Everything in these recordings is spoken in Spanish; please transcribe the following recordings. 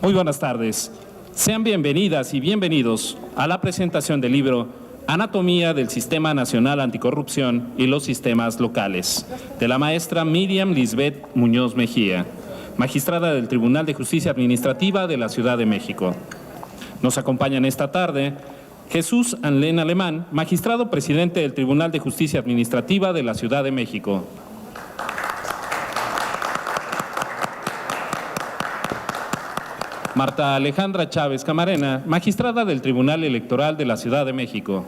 Muy buenas tardes. Sean bienvenidas y bienvenidos a la presentación del libro Anatomía del Sistema Nacional Anticorrupción y los Sistemas Locales, de la maestra Miriam Lisbeth Muñoz Mejía, magistrada del Tribunal de Justicia Administrativa de la Ciudad de México. Nos acompañan esta tarde Jesús Anlén Alemán, magistrado presidente del Tribunal de Justicia Administrativa de la Ciudad de México. Marta Alejandra Chávez Camarena, magistrada del Tribunal Electoral de la Ciudad de México.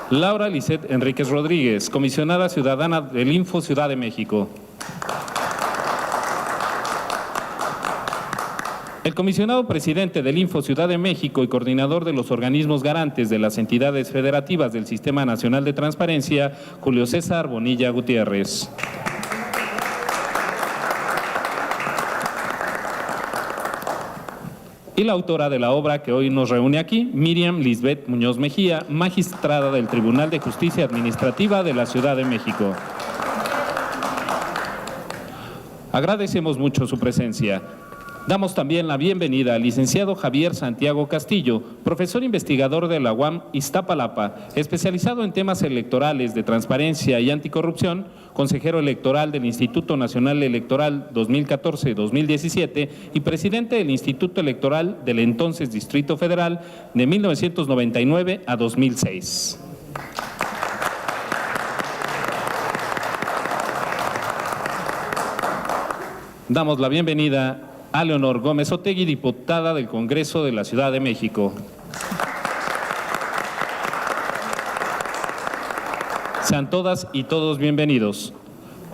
Laura Lisset Enríquez Rodríguez, comisionada ciudadana del Info Ciudad de México. El comisionado presidente del Info Ciudad de México y coordinador de los organismos garantes de las entidades federativas del Sistema Nacional de Transparencia, Julio César Bonilla Gutiérrez. Y la autora de la obra que hoy nos reúne aquí, Miriam Lisbeth Muñoz Mejía, magistrada del Tribunal de Justicia Administrativa de la Ciudad de México. Agradecemos mucho su presencia. Damos también la bienvenida al licenciado Javier Santiago Castillo, profesor investigador de la UAM Iztapalapa, especializado en temas electorales de transparencia y anticorrupción, consejero electoral del Instituto Nacional Electoral 2014-2017 y presidente del Instituto Electoral del entonces Distrito Federal de 1999 a 2006. Damos la bienvenida a Leonor Gómez Otegui, diputada del Congreso de la Ciudad de México. Sean todas y todos bienvenidos.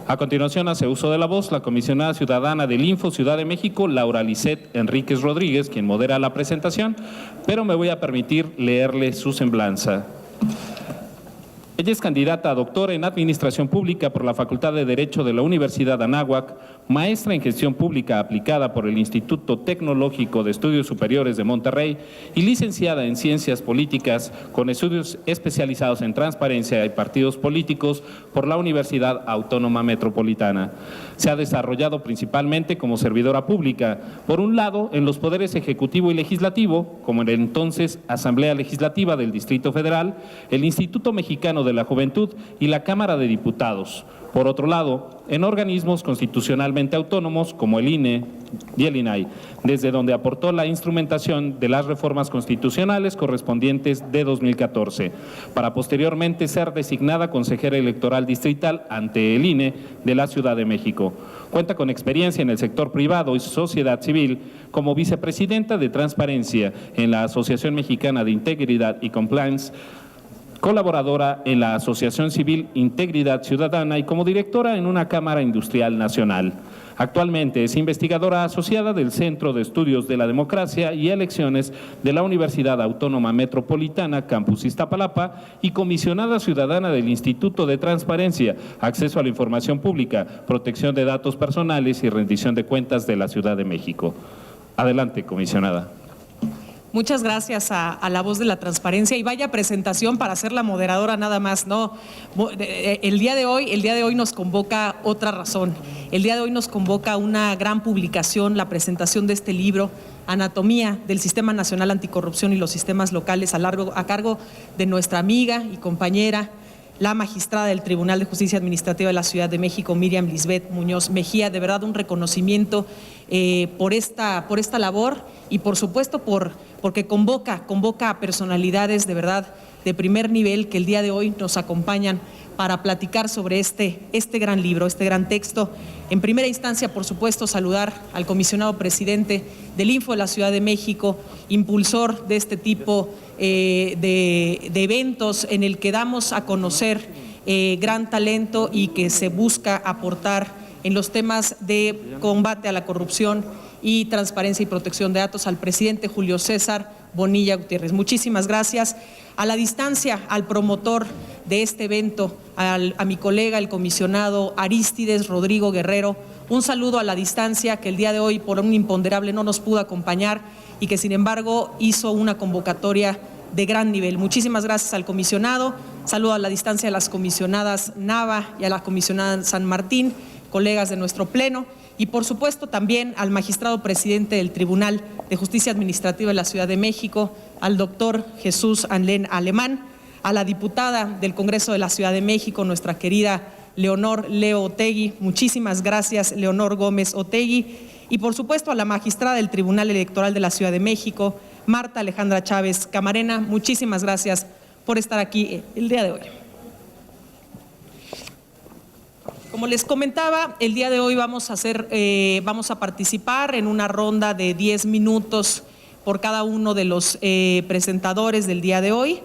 A continuación hace uso de la voz la comisionada ciudadana del Info Ciudad de México, Laura Lisset Enríquez Rodríguez, quien modera la presentación, pero me voy a permitir leerle su semblanza. Ella es candidata a doctora en Administración Pública por la Facultad de Derecho de la Universidad Anáhuac, maestra en Gestión Pública aplicada por el Instituto Tecnológico de Estudios Superiores de Monterrey y licenciada en Ciencias Políticas con estudios especializados en transparencia y partidos políticos por la Universidad Autónoma Metropolitana. Se ha desarrollado principalmente como servidora pública, por un lado en los poderes ejecutivo y legislativo, como en el entonces Asamblea Legislativa del Distrito Federal, el Instituto Mexicano de la Juventud y la Cámara de Diputados. Por otro lado, en organismos constitucionalmente autónomos como el INE y el INAI, desde donde aportó la instrumentación de las reformas constitucionales correspondientes de 2014, para posteriormente ser designada consejera electoral distrital ante el INE de la Ciudad de México. Cuenta con experiencia en el sector privado y sociedad civil como vicepresidenta de Transparencia en la Asociación Mexicana de Integridad y Compliance, colaboradora en la Asociación Civil Integridad Ciudadana y como directora en una Cámara Industrial Nacional. Actualmente es investigadora asociada del Centro de Estudios de la Democracia y Elecciones de la Universidad Autónoma Metropolitana, Campus Iztapalapa, y comisionada ciudadana del Instituto de Transparencia, Acceso a la Información Pública, Protección de Datos Personales y Rendición de Cuentas de la Ciudad de México. Adelante, comisionada. Muchas gracias a la voz de la transparencia y vaya presentación para ser la moderadora nada más, ¿no? El día de hoy nos convoca otra razón. El día de hoy nos convoca una gran publicación, la presentación de este libro, Anatomía del Sistema Nacional Anticorrupción y los Sistemas Locales, a cargo de nuestra amiga y compañera, la magistrada del Tribunal de Justicia Administrativa de la Ciudad de México, Miriam Lisbeth Muñoz Mejía. De verdad, un reconocimiento por esta labor y por supuesto porque convoca a personalidades de verdad de primer nivel que el día de hoy nos acompañan para platicar sobre este gran libro, este gran texto. En primera instancia, por supuesto, saludar al comisionado presidente del Info de la Ciudad de México, impulsor de este tipo de eventos en el que damos a conocer gran talento y que se busca aportar en los temas de combate a la corrupción y transparencia y protección de datos, al presidente Julio César Bonilla Gutiérrez. Muchísimas gracias. A la distancia, al promotor de este evento, a mi colega, el comisionado Arístides Rodrigo Guerrero, un saludo a la distancia, que el día de hoy por un imponderable no nos pudo acompañar y que sin embargo hizo una convocatoria de gran nivel. Muchísimas gracias al comisionado, saludo a la distancia a las comisionadas Nava y a la comisionada San Martín, colegas de nuestro pleno, y por supuesto también al magistrado presidente del Tribunal de Justicia Administrativa de la Ciudad de México, al doctor Jesús Anlén Alemán, a la diputada del Congreso de la Ciudad de México, nuestra querida Leonor Leo Otegui. Muchísimas gracias, Leonor Gómez Otegui, y por supuesto a la magistrada del Tribunal Electoral de la Ciudad de México, Marta Alejandra Chávez Camarena. Muchísimas gracias por estar aquí el día de hoy. Como les comentaba, el día de hoy vamos a participar en una ronda de 10 minutos por cada uno de los presentadores del día de hoy.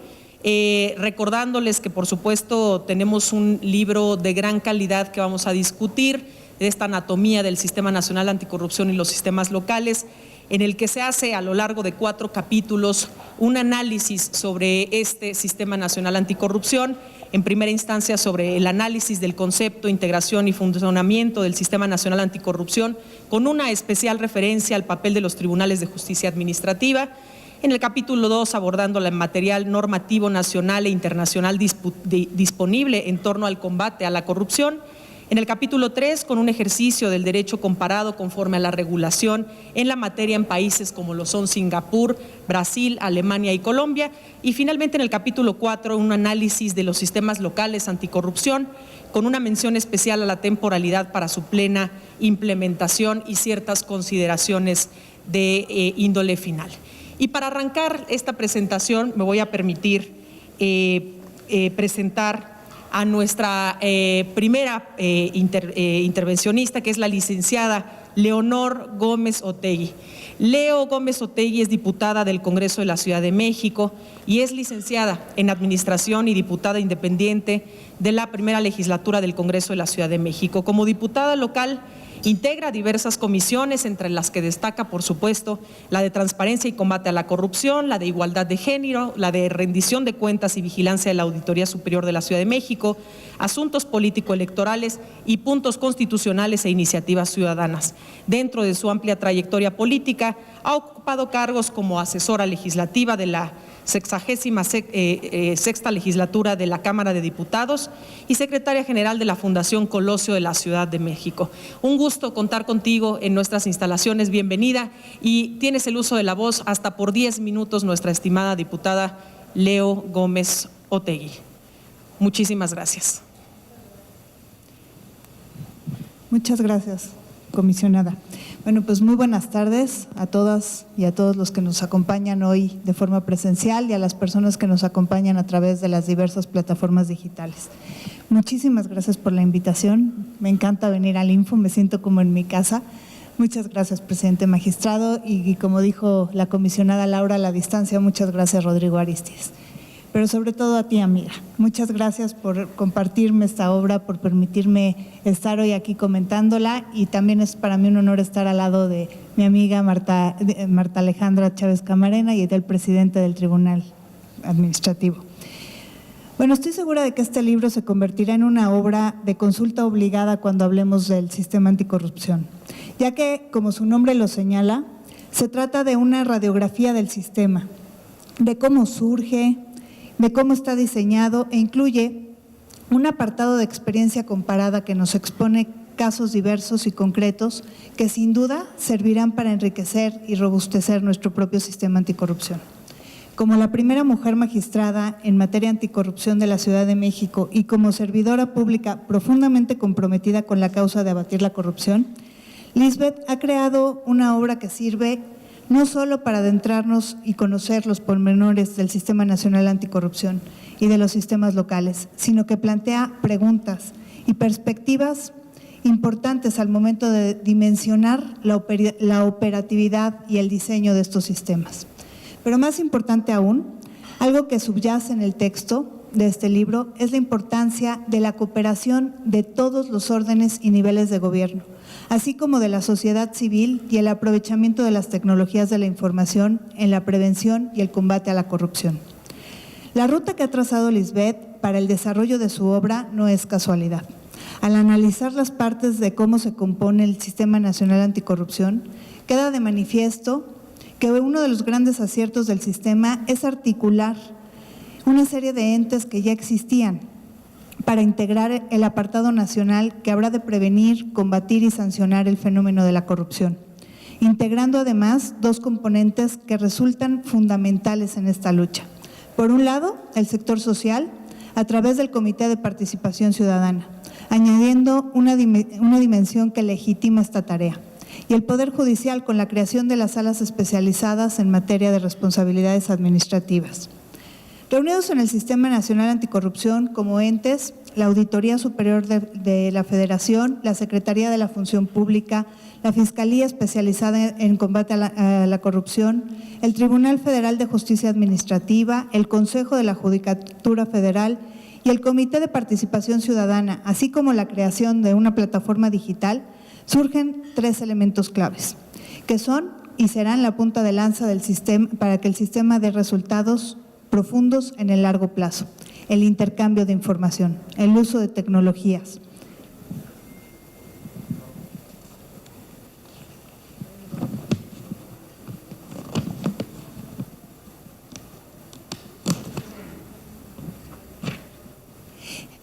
Recordándoles que por supuesto tenemos un libro de gran calidad que vamos a discutir, de esta anatomía del Sistema Nacional Anticorrupción y los sistemas locales, en el que se hace a lo largo de 4 capítulos un análisis sobre este Sistema Nacional Anticorrupción, en primera instancia sobre el análisis del concepto, integración y funcionamiento del Sistema Nacional Anticorrupción, con una especial referencia al papel de los tribunales de justicia administrativa. En el capítulo 2, abordando el material normativo nacional e internacional disponible en torno al combate a la corrupción. En el capítulo 3, con un ejercicio del derecho comparado conforme a la regulación en la materia en países como lo son Singapur, Brasil, Alemania y Colombia. Y finalmente en el capítulo 4, un análisis de los sistemas locales anticorrupción, con una mención especial a la temporalidad para su plena implementación y ciertas consideraciones de índole final. Y para arrancar esta presentación me voy a permitir presentar a nuestra primera intervencionista, que es la licenciada Leonor Gómez Otegui. Leo Gómez Otegui es diputada del Congreso de la Ciudad de México y es licenciada en Administración y diputada independiente de la primera legislatura del Congreso de la Ciudad de México. Como diputada local, integra diversas comisiones, entre las que destaca, por supuesto, la de Transparencia y Combate a la Corrupción, la de Igualdad de Género, la de Rendición de Cuentas y Vigilancia de la Auditoría Superior de la Ciudad de México, Asuntos Político-Electorales y Puntos Constitucionales e Iniciativas Ciudadanas. Dentro de su amplia trayectoria política, ha ocupado cargos como asesora legislativa de la 66ª legislatura de la Cámara de Diputados y secretaria general de la Fundación Colosio de la Ciudad de México. Un gusto contar contigo en nuestras instalaciones, bienvenida, y tienes el uso de la voz hasta por 10 minutos, nuestra estimada diputada Leo Gómez Otegui. Muchísimas gracias. Muchas gracias, comisionada. Bueno, pues muy buenas tardes a todas y a todos los que nos acompañan hoy de forma presencial y a las personas que nos acompañan a través de las diversas plataformas digitales. Muchísimas gracias por la invitación. Me encanta venir al Info, me siento como en mi casa. Muchas gracias, presidente magistrado, y como dijo la comisionada Laura a la distancia, muchas gracias, Rodrigo Aristides. Pero sobre todo a ti, amiga. Muchas gracias por compartirme esta obra, por permitirme estar hoy aquí comentándola, y también es para mí un honor estar al lado de mi amiga Marta Alejandra Chávez Camarena y del presidente del Tribunal Administrativo. Bueno, estoy segura de que este libro se convertirá en una obra de consulta obligada cuando hablemos del sistema anticorrupción, ya que, como su nombre lo señala, se trata de una radiografía del sistema, de cómo surge, de cómo está diseñado, e incluye un apartado de experiencia comparada que nos expone casos diversos y concretos que sin duda servirán para enriquecer y robustecer nuestro propio sistema anticorrupción. Como la primera mujer magistrada en materia anticorrupción de la Ciudad de México y como servidora pública profundamente comprometida con la causa de abatir la corrupción, Lisbeth ha creado una obra que sirve no solo para adentrarnos y conocer los pormenores del Sistema Nacional Anticorrupción y de los sistemas locales, sino que plantea preguntas y perspectivas importantes al momento de dimensionar la operatividad y el diseño de estos sistemas. Pero más importante aún, algo que subyace en el texto de este libro es la importancia de la cooperación de todos los órdenes y niveles de gobierno, así como de la sociedad civil y el aprovechamiento de las tecnologías de la información en la prevención y el combate a la corrupción. La ruta que ha trazado Lisbeth para el desarrollo de su obra no es casualidad. Al analizar las partes de cómo se compone el Sistema Nacional Anticorrupción, queda de manifiesto que uno de los grandes aciertos del sistema es articular una serie de entes que ya existían para integrar el apartado nacional que habrá de prevenir, combatir y sancionar el fenómeno de la corrupción, integrando además dos componentes que resultan fundamentales en esta lucha. Por un lado, el sector social, a través del Comité de Participación Ciudadana, añadiendo una dimensión que legitima esta tarea, y el Poder Judicial con la creación de las salas especializadas en materia de responsabilidades administrativas. Reunidos en el Sistema Nacional Anticorrupción como entes, la Auditoría Superior de la Federación, la Secretaría de la Función Pública, la Fiscalía Especializada en Combate a la Corrupción, el Tribunal Federal de Justicia Administrativa, el Consejo de la Judicatura Federal y el Comité de Participación Ciudadana, así como la creación de una plataforma digital, surgen tres elementos claves, que son y serán la punta de lanza del sistema para que el sistema dé resultados profundos en el largo plazo: el intercambio de información, el uso de tecnologías.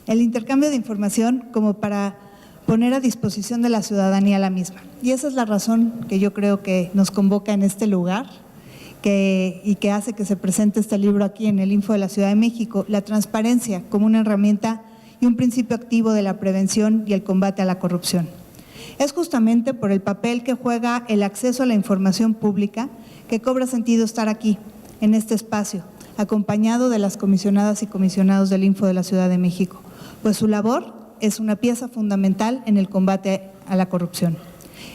El intercambio de información como para poner a disposición de la ciudadanía la misma. Y esa es la razón que yo creo que nos convoca en este lugar y que hace que se presente este libro aquí en el Info de la Ciudad de México, la transparencia como una herramienta y un principio activo de la prevención y el combate a la corrupción. Es justamente por el papel que juega el acceso a la información pública que cobra sentido estar aquí, en este espacio, acompañado de las comisionadas y comisionados del Info de la Ciudad de México, pues su labor es una pieza fundamental en el combate a la corrupción.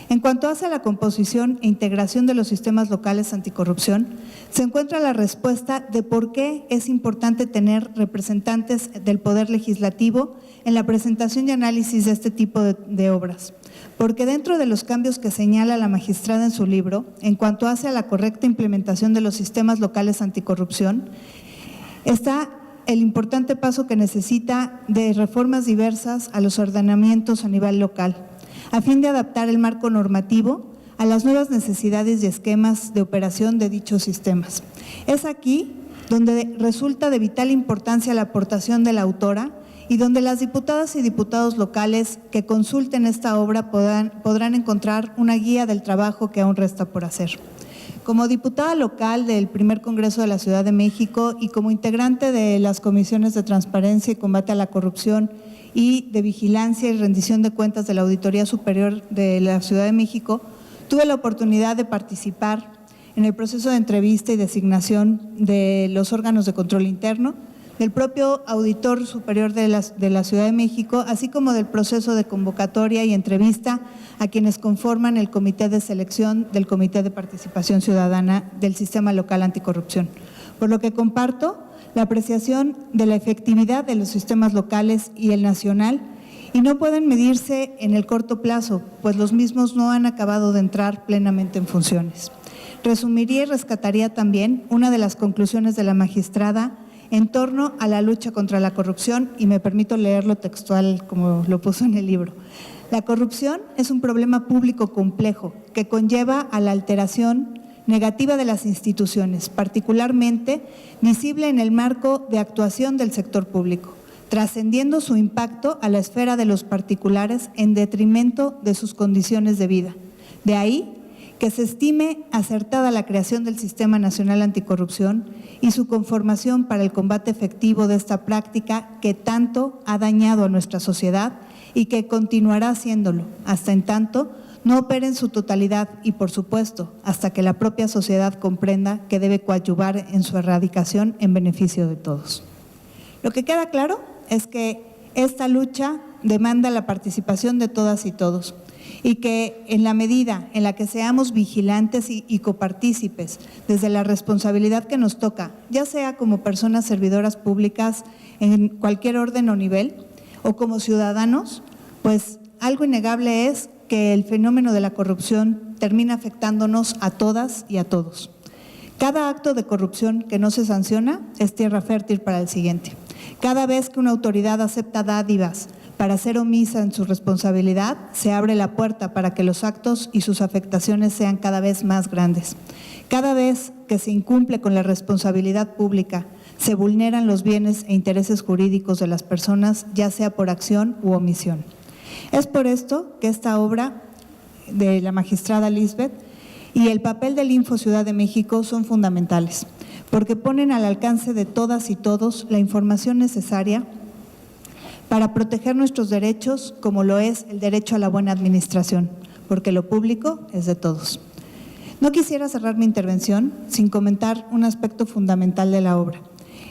En cuanto hace a la composición e integración de los sistemas locales anticorrupción, se encuentra la respuesta de por qué es importante tener representantes del Poder Legislativo en la presentación y análisis de este tipo de obras. Porque dentro de los cambios que señala la magistrada en su libro, en cuanto hace a la correcta implementación de los sistemas locales anticorrupción, está el importante paso que necesita de reformas diversas a los ordenamientos a nivel local, a fin de adaptar el marco normativo a las nuevas necesidades y esquemas de operación de dichos sistemas. Es aquí donde resulta de vital importancia la aportación de la autora y donde las diputadas y diputados locales que consulten esta obra podrán encontrar una guía del trabajo que aún resta por hacer. Como diputada local del Primer Congreso de la Ciudad de México y como integrante de las comisiones de transparencia y combate a la corrupción y de vigilancia y rendición de cuentas de la Auditoría Superior de la Ciudad de México, tuve la oportunidad de participar en el proceso de entrevista y designación de los órganos de control interno, del propio Auditor Superior de la Ciudad de México, así como del proceso de convocatoria y entrevista a quienes conforman el Comité de Selección del Comité de Participación Ciudadana del Sistema Local Anticorrupción, por lo que comparto la apreciación de la efectividad de los sistemas locales y el nacional, y no pueden medirse en el corto plazo, pues los mismos no han acabado de entrar plenamente en funciones. Resumiría y rescataría también una de las conclusiones de la magistrada en torno a la lucha contra la corrupción, y me permito leerlo textual como lo puso en el libro. La corrupción es un problema público complejo que conlleva a la alteración negativa de las instituciones, particularmente visible en el marco de actuación del sector público, trascendiendo su impacto a la esfera de los particulares en detrimento de sus condiciones de vida. De ahí que se estime acertada la creación del Sistema Nacional Anticorrupción y su conformación para el combate efectivo de esta práctica que tanto ha dañado a nuestra sociedad y que continuará haciéndolo hasta en tanto no opere en su totalidad y, por supuesto, hasta que la propia sociedad comprenda que debe coadyuvar en su erradicación en beneficio de todos. Lo que queda claro es que esta lucha demanda la participación de todas y todos, y que en la medida en la que seamos vigilantes y copartícipes desde la responsabilidad que nos toca, ya sea como personas servidoras públicas en cualquier orden o nivel, o como ciudadanos, pues algo innegable es que el fenómeno de la corrupción termina afectándonos a todas y a todos. Cada acto de corrupción que no se sanciona es tierra fértil para el siguiente. Cada vez que una autoridad acepta dádivas para ser omisa en su responsabilidad, se abre la puerta para que los actos y sus afectaciones sean cada vez más grandes. Cada vez que se incumple con la responsabilidad pública, se vulneran los bienes e intereses jurídicos de las personas, ya sea por acción u omisión. Es por esto que esta obra de la magistrada Lisbeth y el papel del Info Ciudad de México son fundamentales, porque ponen al alcance de todas y todos la información necesaria para proteger nuestros derechos, como lo es el derecho a la buena administración, porque lo público es de todos. No quisiera cerrar mi intervención sin comentar un aspecto fundamental de la obra.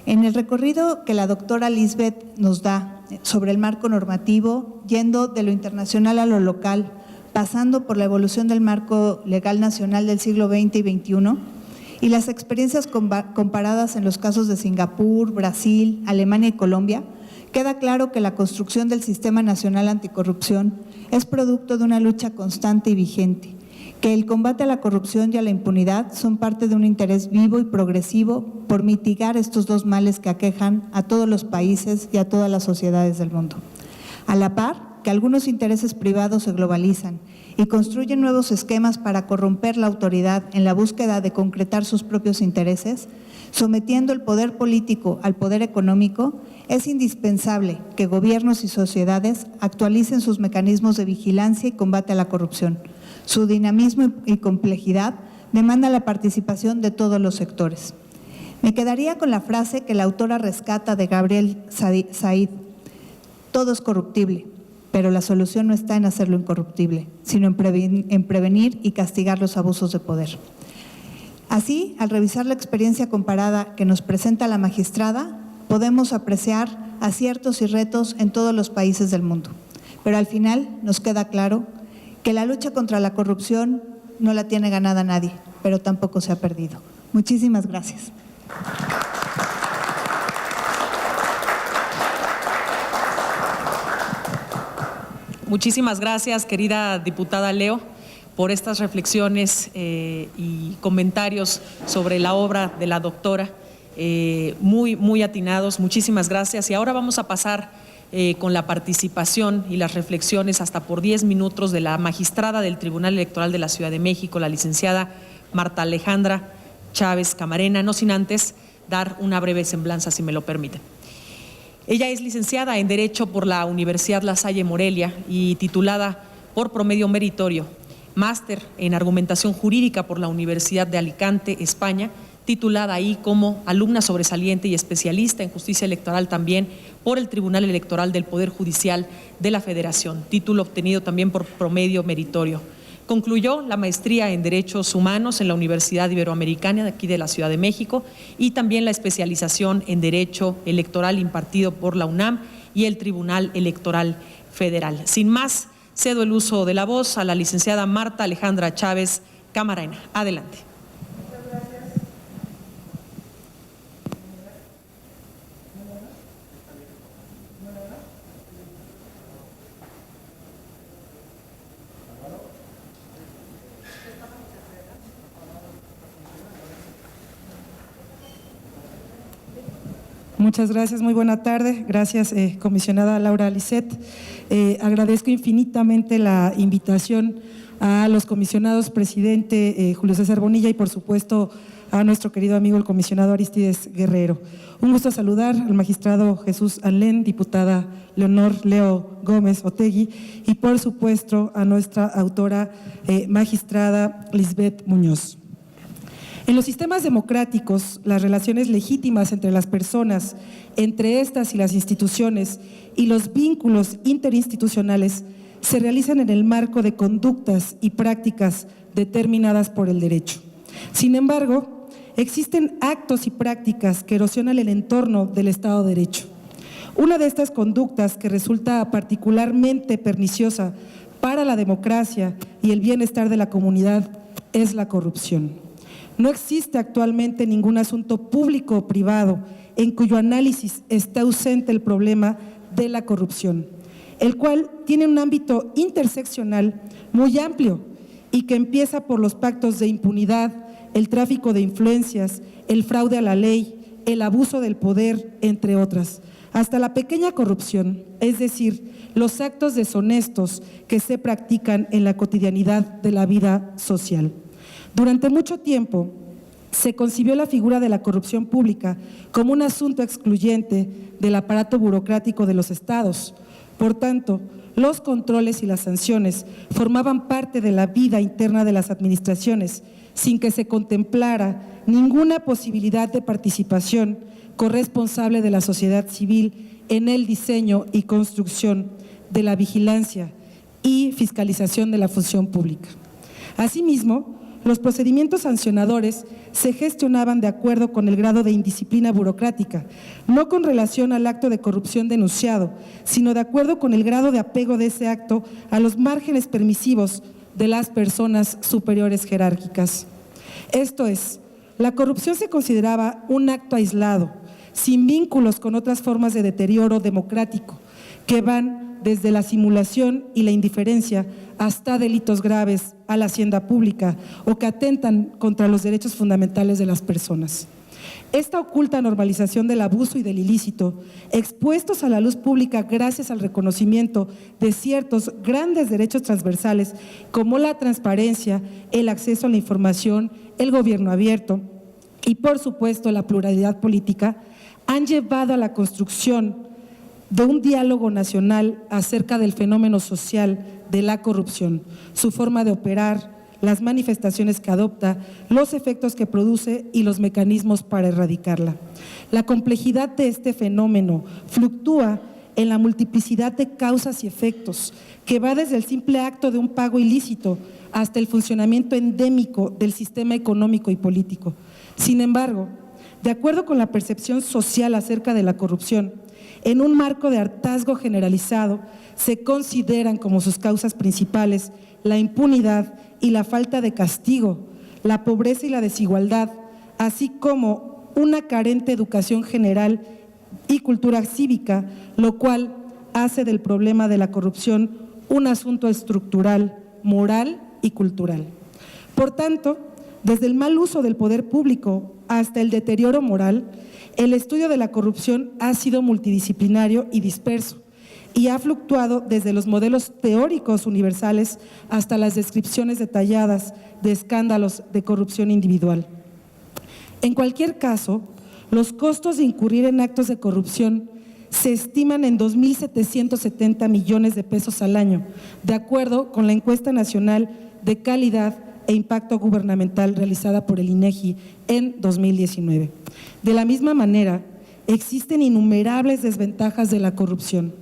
En el recorrido que la doctora Lisbeth nos da sobre el marco normativo, yendo de lo internacional a lo local, pasando por la evolución del marco legal nacional del siglo XX y XXI, y las experiencias comparadas en los casos de Singapur, Brasil, Alemania y Colombia, queda claro que la construcción del Sistema Nacional Anticorrupción es producto de una lucha constante y vigente, que el combate a la corrupción y a la impunidad son parte de un interés vivo y progresivo por mitigar estos dos males que aquejan a todos los países y a todas las sociedades del mundo. A la par que algunos intereses privados se globalizan y construyen nuevos esquemas para corromper la autoridad en la búsqueda de concretar sus propios intereses, sometiendo el poder político al poder económico, es indispensable que gobiernos y sociedades actualicen sus mecanismos de vigilancia y combate a la corrupción. Su dinamismo y complejidad demanda la participación de todos los sectores. Me quedaría con la frase que la autora rescata de Gabriel Said: todo es corruptible, pero la solución no está en hacerlo incorruptible, sino en prevenir y castigar los abusos de poder. Así, al revisar la experiencia comparada que nos presenta la magistrada, podemos apreciar aciertos y retos en todos los países del mundo. Pero al final nos queda claro que la lucha contra la corrupción no la tiene ganada nadie, pero tampoco se ha perdido. Muchísimas gracias. Muchísimas gracias, querida diputada Leo, por estas reflexiones y comentarios sobre la obra de la doctora, muy atinados. Muchísimas gracias. Y ahora vamos a pasar con la participación y las reflexiones hasta por 10 minutos de la magistrada del Tribunal Electoral de la Ciudad de México, la licenciada Marta Alejandra Chávez Camarena, no sin antes dar una breve semblanza, si me lo permiten. Ella es licenciada en Derecho por la Universidad La Salle Morelia y titulada por promedio meritorio, máster en Argumentación Jurídica por la Universidad de Alicante, España, titulada ahí como alumna sobresaliente y especialista en justicia electoral también por el Tribunal Electoral del Poder Judicial de la Federación, título obtenido también por promedio meritorio. Concluyó la maestría en Derechos Humanos en la Universidad Iberoamericana de aquí de la Ciudad de México y también la especialización en Derecho Electoral impartido por la UNAM y el Tribunal Electoral Federal. Sin más, cedo el uso de la voz a la licenciada Marta Alejandra Chávez Camarena. Adelante. Muchas gracias, muy buena tarde. Gracias, comisionada Laura Lisset. Agradezco infinitamente la invitación a los comisionados, presidente Julio César Bonilla y por supuesto a nuestro querido amigo el comisionado Aristides Guerrero. Un gusto saludar al magistrado Jesús Alén, diputada Leonor Leo Gómez Otegui y por supuesto a nuestra autora magistrada Lisbeth Muñoz. En los sistemas democráticos, las relaciones legítimas entre las personas, entre estas y las instituciones y los vínculos interinstitucionales se realizan en el marco de conductas y prácticas determinadas por el derecho. Sin embargo, existen actos y prácticas que erosionan el entorno del Estado de Derecho. Una de estas conductas que resulta particularmente perniciosa para la democracia y el bienestar de la comunidad es la corrupción. No existe actualmente ningún asunto público o privado en cuyo análisis está ausente el problema de la corrupción, el cual tiene un ámbito interseccional muy amplio y que empieza por los pactos de impunidad, el tráfico de influencias, el fraude a la ley, el abuso del poder, entre otras, hasta la pequeña corrupción, es decir, los actos deshonestos que se practican en la cotidianidad de la vida social. Durante mucho tiempo se concibió la figura de la corrupción pública como un asunto excluyente del aparato burocrático de los estados. Por tanto, los controles y las sanciones formaban parte de la vida interna de las administraciones, sin que se contemplara ninguna posibilidad de participación corresponsable de la sociedad civil en el diseño y construcción de la vigilancia y fiscalización de la función pública. Asimismo, los procedimientos sancionadores se gestionaban de acuerdo con el grado de indisciplina burocrática, no con relación al acto de corrupción denunciado, sino de acuerdo con el grado de apego de ese acto a los márgenes permisivos de las personas superiores jerárquicas. Esto es, la corrupción se consideraba un acto aislado, sin vínculos con otras formas de deterioro democrático, que van desde la simulación y la indiferencia hasta delitos graves a la hacienda pública o que atentan contra los derechos fundamentales de las personas. Esta oculta normalización del abuso y del ilícito, expuestos a la luz pública gracias al reconocimiento de ciertos grandes derechos transversales como la transparencia, el acceso a la información, el gobierno abierto y, por supuesto, la pluralidad política, han llevado a la construcción de un diálogo nacional acerca del fenómeno social de la corrupción, su forma de operar, las manifestaciones que adopta, los efectos que produce y los mecanismos para erradicarla. La complejidad de este fenómeno fluctúa en la multiplicidad de causas y efectos, que va desde el simple acto de un pago ilícito hasta el funcionamiento endémico del sistema económico y político. Sin embargo, de acuerdo con la percepción social acerca de la corrupción, en un marco de hartazgo generalizado, se consideran como sus causas principales la impunidad y la falta de castigo, la pobreza y la desigualdad, así como una carente educación general y cultura cívica, lo cual hace del problema de la corrupción un asunto estructural, moral y cultural. Por tanto, desde el mal uso del poder público hasta el deterioro moral, el estudio de la corrupción ha sido multidisciplinario y disperso y ha fluctuado desde los modelos teóricos universales hasta las descripciones detalladas de escándalos de corrupción individual. En cualquier caso, los costos de incurrir en actos de corrupción se estiman en 2.770 millones de pesos al año, de acuerdo con la encuesta nacional de calidad e impacto gubernamental realizada por el INEGI en 2019. De la misma manera, existen innumerables desventajas de la corrupción.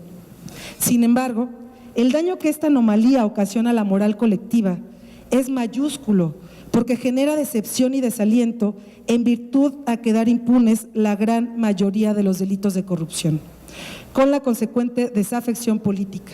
Sin embargo, el daño que esta anomalía ocasiona a la moral colectiva es mayúsculo porque genera decepción y desaliento en virtud a quedar impunes la gran mayoría de los delitos de corrupción, con la consecuente desafección política,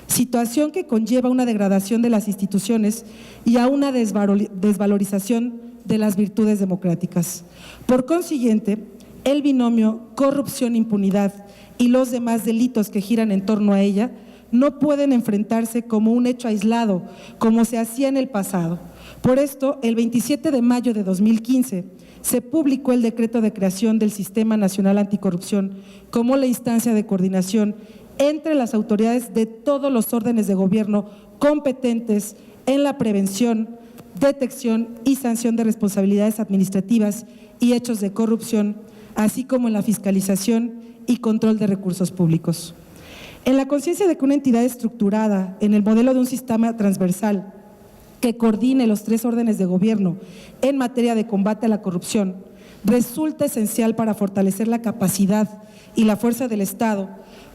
situación que conlleva una degradación de las instituciones y a una desvalorización de las virtudes democráticas. Por consiguiente, el binomio corrupción-impunidad y los demás delitos que giran en torno a ella no pueden enfrentarse como un hecho aislado, como se hacía en el pasado. Por esto, el 27 de mayo de 2015, se publicó el decreto de creación del Sistema Nacional Anticorrupción como la instancia de coordinación entre las autoridades de todos los órdenes de gobierno competentes en la prevención, detección y sanción de responsabilidades administrativas y hechos de corrupción, así como en la fiscalización y control de recursos públicos. En la conciencia de que una entidad estructurada en el modelo de un sistema transversal que coordine los tres órdenes de gobierno en materia de combate a la corrupción resulta esencial para fortalecer la capacidad y la fuerza del Estado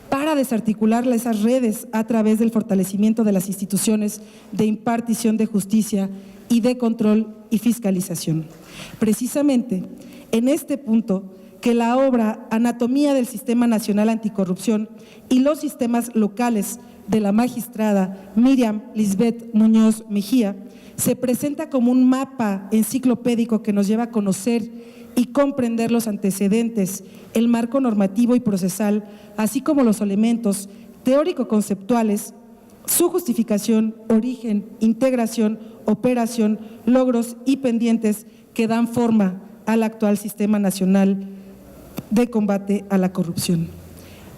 para desarticular esas redes a través del fortalecimiento de las instituciones de impartición de justicia y de control y fiscalización. Precisamente en este punto que la obra Anatomía del Sistema Nacional Anticorrupción y los sistemas locales de la magistrada Miriam Lisbeth Muñoz Mejía se presenta como un mapa enciclopédico que nos lleva a conocer y comprender los antecedentes, el marco normativo y procesal, así como los elementos teórico-conceptuales, su justificación, origen, integración, operación, logros y pendientes que dan forma al actual Sistema Nacional de combate a la corrupción.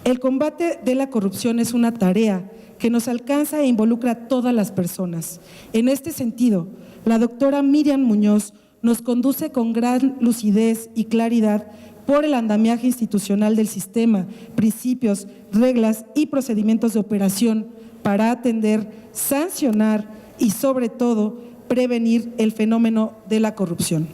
El combate de la corrupción es una tarea que nos alcanza e involucra a todas las personas. En este sentido, la doctora Miriam Muñoz nos conduce con gran lucidez y claridad por el andamiaje institucional del sistema, principios, reglas y procedimientos de operación para atender, sancionar y, sobre todo, prevenir el fenómeno de la corrupción.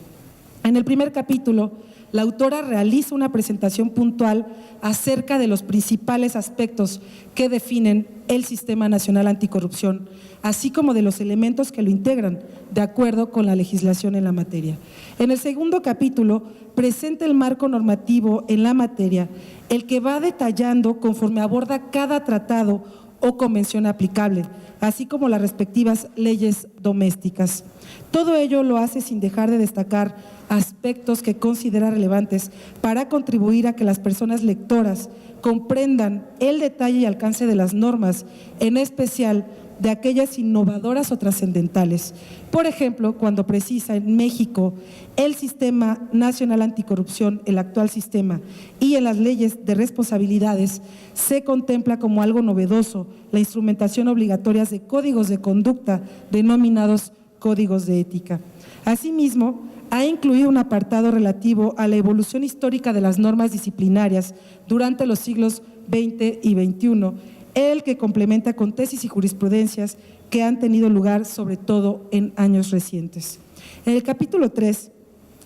En el primer capítulo, la autora realiza una presentación puntual acerca de los principales aspectos que definen el Sistema Nacional Anticorrupción, así como de los elementos que lo integran, de acuerdo con la legislación en la materia. En el segundo capítulo, presenta el marco normativo en la materia, el que va detallando conforme aborda cada tratado o convención aplicable, así como las respectivas leyes domésticas. Todo ello lo hace sin dejar de destacar aspectos que considera relevantes para contribuir a que las personas lectoras comprendan el detalle y alcance de las normas, en especial de aquellas innovadoras o trascendentales. Por ejemplo, cuando precisa en México el Sistema Nacional Anticorrupción, el actual sistema, y en las leyes de responsabilidades se contempla como algo novedoso la instrumentación obligatoria de códigos de conducta denominados códigos de ética. Asimismo, ha incluido un apartado relativo a la evolución histórica de las normas disciplinarias durante los siglos XX y XXI, el que complementa con tesis y jurisprudencias que han tenido lugar sobre todo en años recientes. En el capítulo 3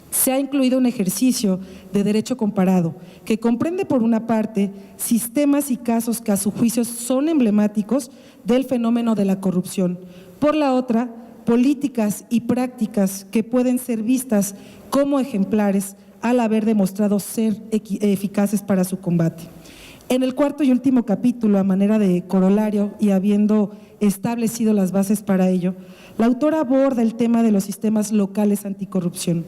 se ha incluido un ejercicio de derecho comparado que comprende por una parte sistemas y casos que a su juicio son emblemáticos del fenómeno de la corrupción, por la otra políticas y prácticas que pueden ser vistas como ejemplares al haber demostrado ser eficaces para su combate. En el cuarto y último capítulo, a manera de corolario y habiendo establecido las bases para ello, la autora aborda el tema de los sistemas locales anticorrupción.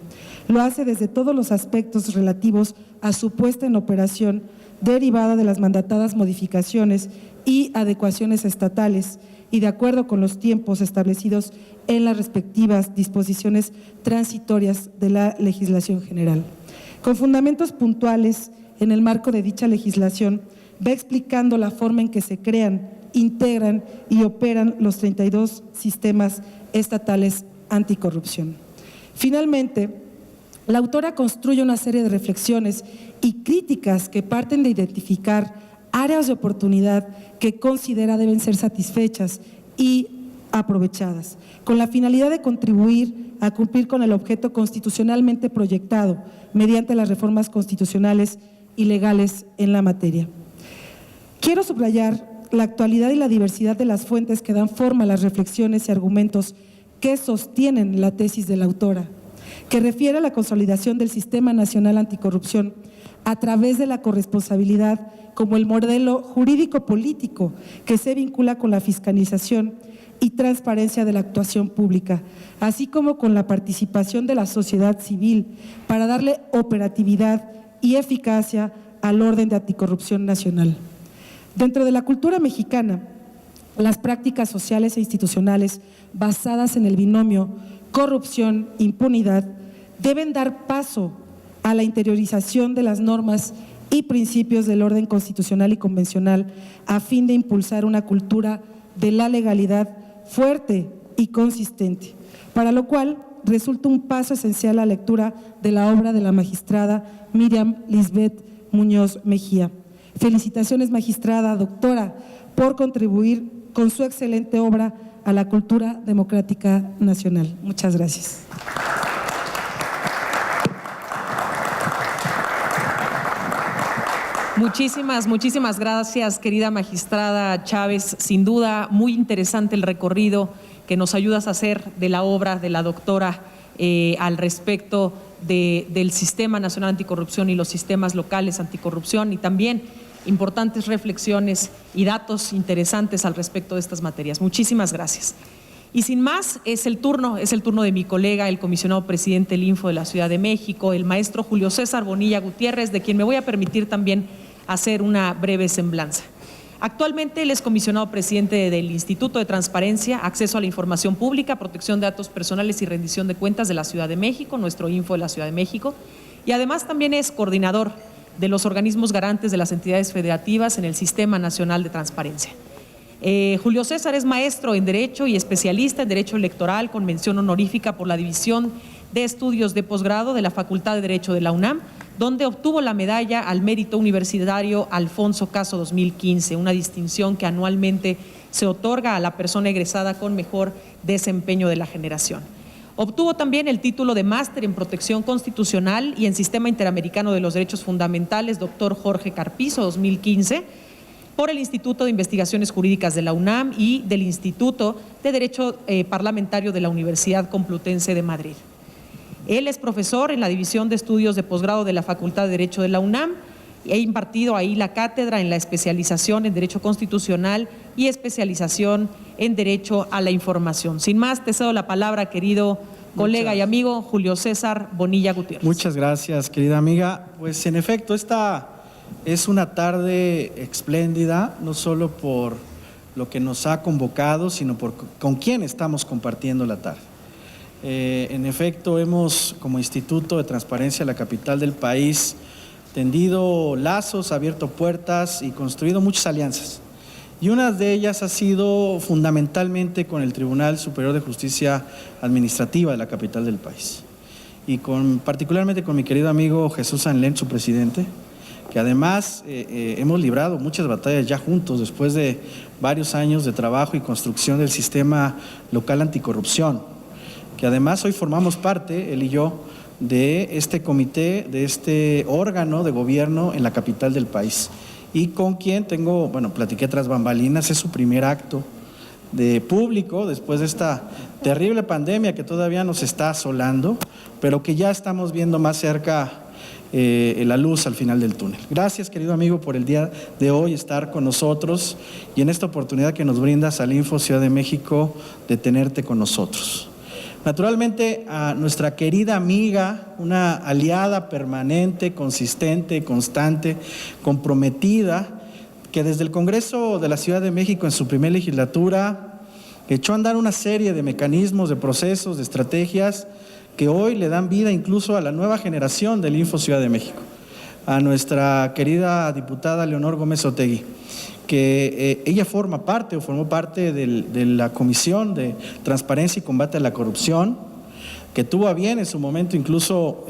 Lo hace desde todos los aspectos relativos a su puesta en operación, derivada de las mandatadas modificaciones y adecuaciones estatales, y de acuerdo con los tiempos establecidos en las respectivas disposiciones transitorias de la legislación general. Con fundamentos puntuales en el marco de dicha legislación, va explicando la forma en que se crean, integran y operan los 32 sistemas estatales anticorrupción. Finalmente, la autora construye una serie de reflexiones y críticas que parten de identificar áreas de oportunidad que considera deben ser satisfechas y aprovechadas, con la finalidad de contribuir a cumplir con el objeto constitucionalmente proyectado mediante las reformas constitucionales y legales en la materia. Quiero subrayar la actualidad y la diversidad de las fuentes que dan forma a las reflexiones y argumentos que sostienen la tesis de la autora, que refiere a la consolidación del Sistema Nacional Anticorrupción a través de la corresponsabilidad como el modelo jurídico-político que se vincula con la fiscalización y transparencia de la actuación pública, así como con la participación de la sociedad civil para darle operatividad y eficacia al orden de anticorrupción nacional. Dentro de la cultura mexicana, las prácticas sociales e institucionales basadas en el binomio corrupción-impunidad deben dar paso a la interiorización de las normas y principios del orden constitucional y convencional a fin de impulsar una cultura de la legalidad fuerte y consistente, para lo cual resulta un paso esencial la lectura de la obra de la magistrada Miriam Lisbeth Muñoz Mejía. Felicitaciones, magistrada, doctora, por contribuir con su excelente obra a la cultura democrática nacional. Muchas gracias. Muchísimas gracias, querida magistrada Chávez. Sin duda, muy interesante el recorrido que nos ayudas a hacer de la obra de la doctora al respecto del Sistema Nacional Anticorrupción y los sistemas locales anticorrupción, y también importantes reflexiones y datos interesantes al respecto de estas materias. Muchísimas gracias. Y sin más, es el turno de mi colega, el comisionado presidente del Info de la Ciudad de México, el maestro Julio César Bonilla Gutiérrez, de quien me voy a permitir también hacer una breve semblanza. Actualmente él es comisionado presidente del Instituto de Transparencia, Acceso a la Información Pública, Protección de Datos Personales y Rendición de Cuentas de la Ciudad de México, nuestro Info de la Ciudad de México, y además también es coordinador de los organismos garantes de las entidades federativas en el Sistema Nacional de Transparencia. Julio César es maestro en Derecho y especialista en Derecho Electoral con mención honorífica por la División de Estudios de Posgrado de la Facultad de Derecho de la UNAM, donde obtuvo la medalla al Mérito Universitario Alfonso Caso 2015, una distinción que anualmente se otorga a la persona egresada con mejor desempeño de la generación. Obtuvo también el título de Máster en Protección Constitucional y en Sistema Interamericano de los Derechos Fundamentales, doctor Jorge Carpizo, 2015, por el Instituto de Investigaciones Jurídicas de la UNAM y del Instituto de Derecho Parlamentario de la Universidad Complutense de Madrid. Él es profesor en la División de Estudios de Posgrado de la Facultad de Derecho de la UNAM. He impartido ahí la cátedra en la especialización en Derecho Constitucional y especialización en Derecho a la Información. Sin más, te cedo la palabra, querido colega y amigo Julio César Bonilla Gutiérrez. Muchas gracias, querida amiga. Pues en efecto, esta es una tarde espléndida, no solo por lo que nos ha convocado, sino por con quién estamos compartiendo la tarde. En efecto, hemos, como Instituto de Transparencia, la capital del país, tendido lazos, abierto puertas y construido muchas alianzas. Y una de ellas ha sido fundamentalmente con el Tribunal Superior de Justicia Administrativa de la capital del país. Y particularmente con mi querido amigo Jesús Anlén, su presidente, que además hemos librado muchas batallas ya juntos después de varios años de trabajo y construcción del sistema local anticorrupción, que además hoy formamos parte, él y yo, de este comité, de este órgano de gobierno en la capital del país, y con quien platiqué tras bambalinas, es su primer acto de público después de esta terrible pandemia que todavía nos está asolando, pero que ya estamos viendo más cerca la luz al final del túnel. Gracias, querido amigo, por el día de hoy estar con nosotros y en esta oportunidad que nos brindas al Info Ciudad de México de tenerte con nosotros. Naturalmente, a nuestra querida amiga, una aliada permanente, consistente, constante, comprometida, que desde el Congreso de la Ciudad de México en su primera legislatura echó a andar una serie de mecanismos, de procesos, de estrategias que hoy le dan vida incluso a la nueva generación del Info Ciudad de México, a nuestra querida diputada Leonor Gómez Otegui, que ella formó parte de la Comisión de Transparencia y Combate a la Corrupción, que tuvo a bien en su momento incluso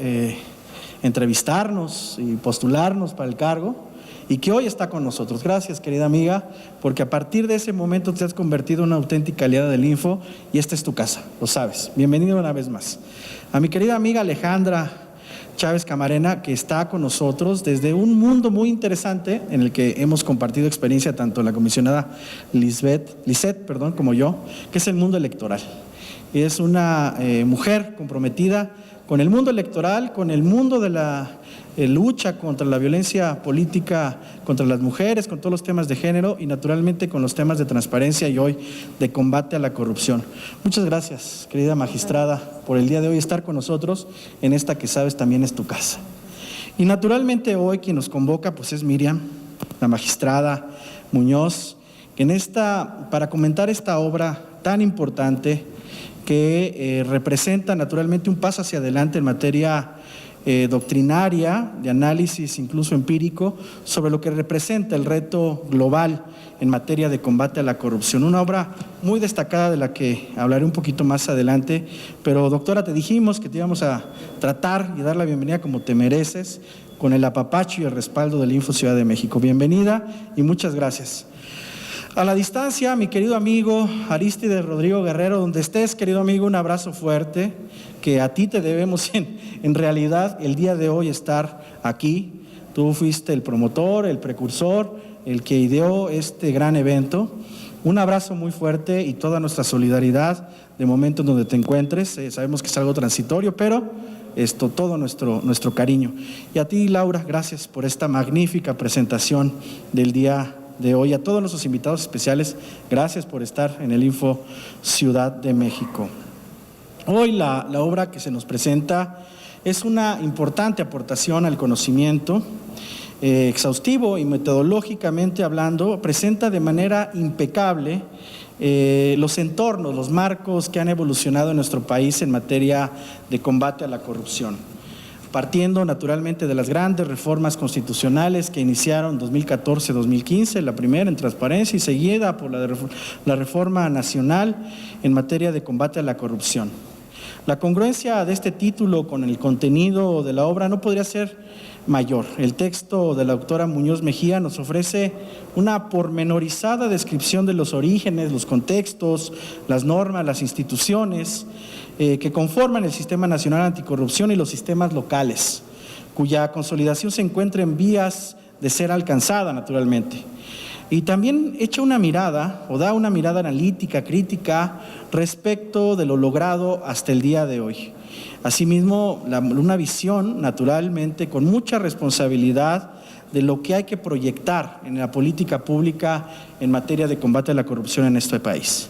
entrevistarnos y postularnos para el cargo, y que hoy está con nosotros. Gracias, querida amiga, porque a partir de ese momento te has convertido en una auténtica aliada del Info y esta es tu casa, lo sabes. Bienvenido una vez más. A mi querida amiga Alejandra Chávez Camarena, que está con nosotros desde un mundo muy interesante en el que hemos compartido experiencia tanto la comisionada Lisette, como yo, que es el mundo electoral. Es una mujer comprometida con el mundo electoral, con el mundo de la lucha contra la violencia política contra las mujeres, con todos los temas de género y naturalmente con los temas de transparencia y hoy de combate a la corrupción. Muchas gracias, querida magistrada, por el día de hoy estar con nosotros en esta que sabes también es tu casa. Y naturalmente hoy quien nos convoca pues es Miriam, la magistrada Muñoz, que para comentar esta obra tan importante que representa naturalmente un paso hacia adelante en materia doctrinaria, de análisis incluso empírico, sobre lo que representa el reto global en materia de combate a la corrupción. Una obra muy destacada de la que hablaré un poquito más adelante, pero doctora, te dijimos que te íbamos a tratar y dar la bienvenida como te mereces, con el apapacho y el respaldo del Info Ciudad de México. Bienvenida y muchas gracias. A la distancia, mi querido amigo Arístides Rodrigo Guerrero, donde estés, querido amigo, un abrazo fuerte, que a ti te debemos en realidad el día de hoy estar aquí. Tú fuiste el promotor, el precursor, el que ideó este gran evento. Un abrazo muy fuerte y toda nuestra solidaridad de momento en donde te encuentres. Sabemos que es algo transitorio, pero todo nuestro cariño. Y a ti, Laura, gracias por esta magnífica presentación del día de hoy. A todos nuestros invitados especiales, gracias por estar en el Info Ciudad de México. Hoy la obra que se nos presenta es una importante aportación al conocimiento, exhaustivo y metodológicamente hablando, presenta de manera impecable los entornos, los marcos que han evolucionado en nuestro país en materia de combate a la corrupción. partiendo naturalmente de las grandes reformas constitucionales que iniciaron en 2014-2015, la primera en transparencia y seguida por la reforma nacional en materia de combate a la corrupción. La congruencia de este título con el contenido de la obra no podría ser mayor. El texto de la doctora Muñoz Mejía nos ofrece una pormenorizada descripción de los orígenes, los contextos, las normas, las instituciones que conforman el Sistema Nacional Anticorrupción y los sistemas locales, cuya consolidación se encuentra en vías de ser alcanzada naturalmente. Y también echa una mirada o da una mirada analítica, crítica respecto de lo logrado hasta el día de hoy. Asimismo, una visión naturalmente con mucha responsabilidad de lo que hay que proyectar en la política pública en materia de combate a la corrupción en este país.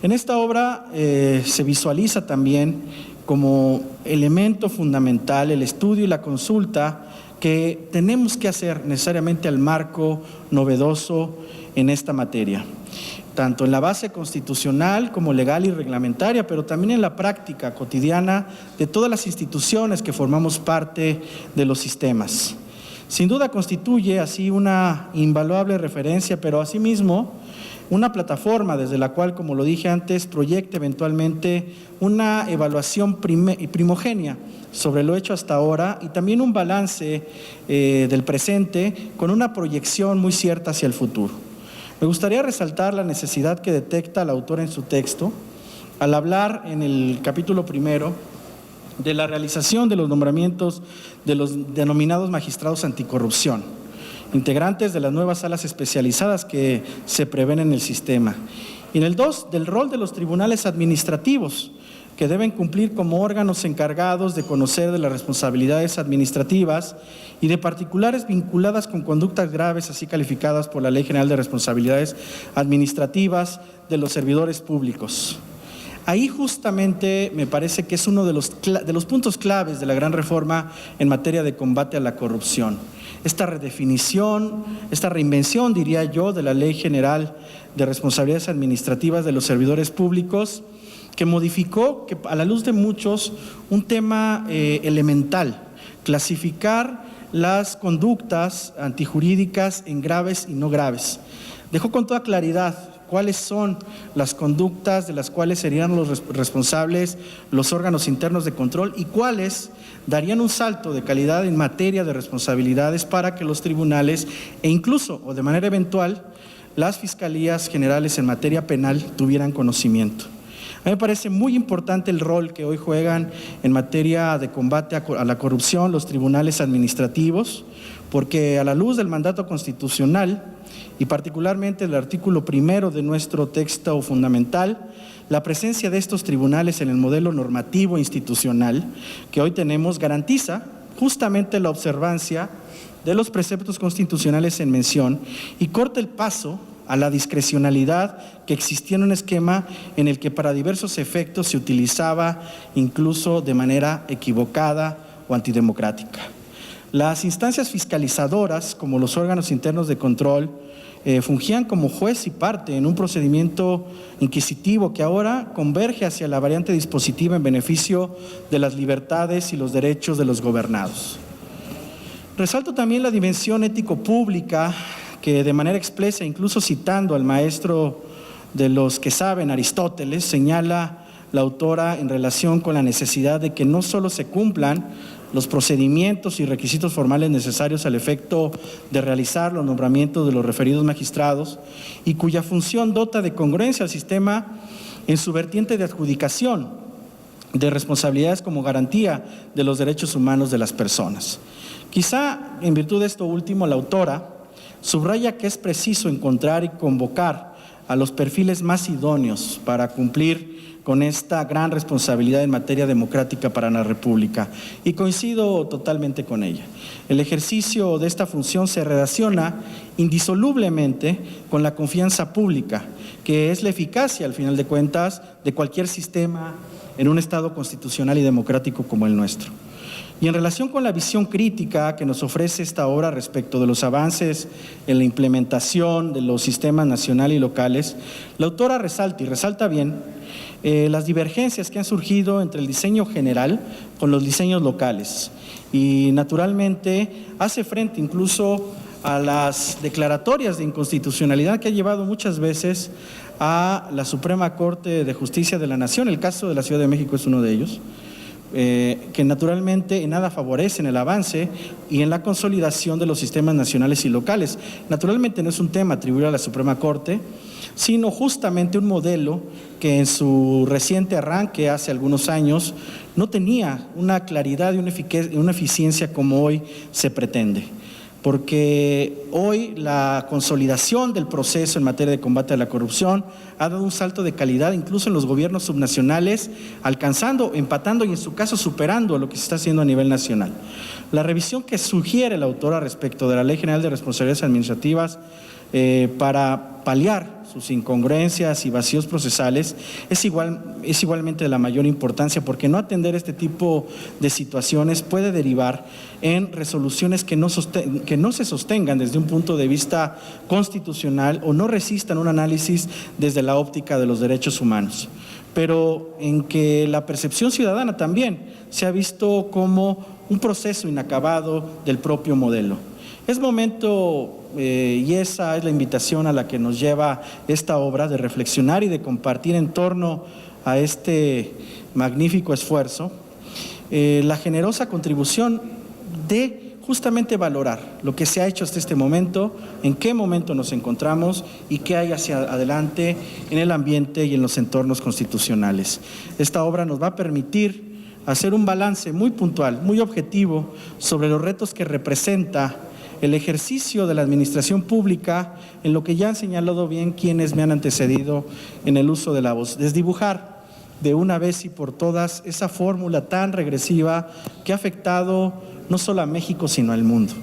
En esta obra se visualiza también como elemento fundamental el estudio y la consulta que tenemos que hacer necesariamente al marco novedoso en esta materia, tanto en la base constitucional como legal y reglamentaria, pero también en la práctica cotidiana de todas las instituciones que formamos parte de los sistemas. Sin duda constituye así una invaluable referencia, pero asimismo una plataforma desde la cual, como lo dije antes, proyecte eventualmente una evaluación primogénea sobre lo hecho hasta ahora y también un balance del presente con una proyección muy cierta hacia el futuro. Me gustaría resaltar la necesidad que detecta la autora en su texto al hablar en el capítulo primero de la realización de los nombramientos de los denominados magistrados anticorrupción, integrantes de las nuevas salas especializadas que se prevén en el sistema. Y en el 2, del rol de los tribunales administrativos, que deben cumplir como órganos encargados de conocer de las responsabilidades administrativas y de particulares vinculadas con conductas graves, así calificadas por la Ley General de Responsabilidades Administrativas de los servidores públicos. Ahí justamente me parece que es uno de los puntos claves de la gran reforma en materia de combate a la corrupción. Esta redefinición, esta reinvención, diría yo, de la Ley General de Responsabilidades Administrativas de los servidores públicos, que modificó, que a la luz de muchos, un tema elemental, clasificar las conductas antijurídicas en graves y no graves. Dejó con toda claridad cuáles son las conductas de las cuales serían los responsables los órganos internos de control y cuáles darían un salto de calidad en materia de responsabilidades para que los tribunales e incluso o de manera eventual las fiscalías generales en materia penal tuvieran conocimiento. A mí me parece muy importante el rol que hoy juegan en materia de combate a la corrupción los tribunales administrativos, porque a la luz del mandato constitucional y particularmente el artículo 1 de nuestro texto fundamental, la presencia de estos tribunales en el modelo normativo institucional que hoy tenemos garantiza justamente la observancia de los preceptos constitucionales en mención y corta el paso a la discrecionalidad que existía en un esquema en el que para diversos efectos se utilizaba incluso de manera equivocada o antidemocrática. Las instancias fiscalizadoras, como los órganos internos de control, fungían como juez y parte en un procedimiento inquisitivo que ahora converge hacia la variante dispositiva en beneficio de las libertades y los derechos de los gobernados. Resalto también la dimensión ético-pública que de manera expresa, incluso citando al maestro de los que saben, Aristóteles, señala la autora en relación con la necesidad de que no solo se cumplan los procedimientos y requisitos formales necesarios al efecto de realizar los nombramientos de los referidos magistrados y cuya función dota de congruencia al sistema en su vertiente de adjudicación de responsabilidades como garantía de los derechos humanos de las personas. Quizá en virtud de esto último, la autora subraya que es preciso encontrar y convocar a los perfiles más idóneos para cumplir con esta gran responsabilidad en materia democrática para la República, y coincido totalmente con ella. El ejercicio de esta función se relaciona indisolublemente con la confianza pública, que es la eficacia, al final de cuentas, de cualquier sistema en un Estado constitucional y democrático como el nuestro. Y en relación con la visión crítica que nos ofrece esta obra respecto de los avances en la implementación de los sistemas nacionales y locales, la autora resalta, y resalta bien, las divergencias que han surgido entre el diseño general con los diseños locales. Y naturalmente hace frente incluso a las declaratorias de inconstitucionalidad que ha llevado muchas veces a la Suprema Corte de Justicia de la Nación. El caso de la Ciudad de México es uno de ellos, que naturalmente en nada favorecen el avance y en la consolidación de los sistemas nacionales y locales. Naturalmente no es un tema atribuido a la Suprema Corte, sino justamente un modelo que en su reciente arranque hace algunos años no tenía una claridad y una eficiencia como hoy se pretende. Porque hoy la consolidación del proceso en materia de combate a la corrupción ha dado un salto de calidad incluso en los gobiernos subnacionales, alcanzando, empatando y en su caso superando a lo que se está haciendo a nivel nacional. La revisión que sugiere la autora respecto de la Ley General de Responsabilidades Administrativas para paliar sus incongruencias y vacíos procesales es igualmente de la mayor importancia, porque no atender este tipo de situaciones puede derivar en resoluciones que no se sostengan desde un punto de vista constitucional o no resistan un análisis desde la óptica de los derechos humanos, pero en que la percepción ciudadana también se ha visto como un proceso inacabado del propio modelo. Es momento, y esa es la invitación a la que nos lleva esta obra, de reflexionar y de compartir en torno a este magnífico esfuerzo, la generosa contribución de justamente valorar lo que se ha hecho hasta este momento, en qué momento nos encontramos y qué hay hacia adelante en el ambiente y en los entornos constitucionales. Esta obra nos va a permitir hacer un balance muy puntual, muy objetivo sobre los retos que representa el ejercicio de la administración pública en lo que ya han señalado bien quienes me han antecedido en el uso de la voz. Desdibujar de una vez y por todas esa fórmula tan regresiva que ha afectado no solo a México sino al mundo: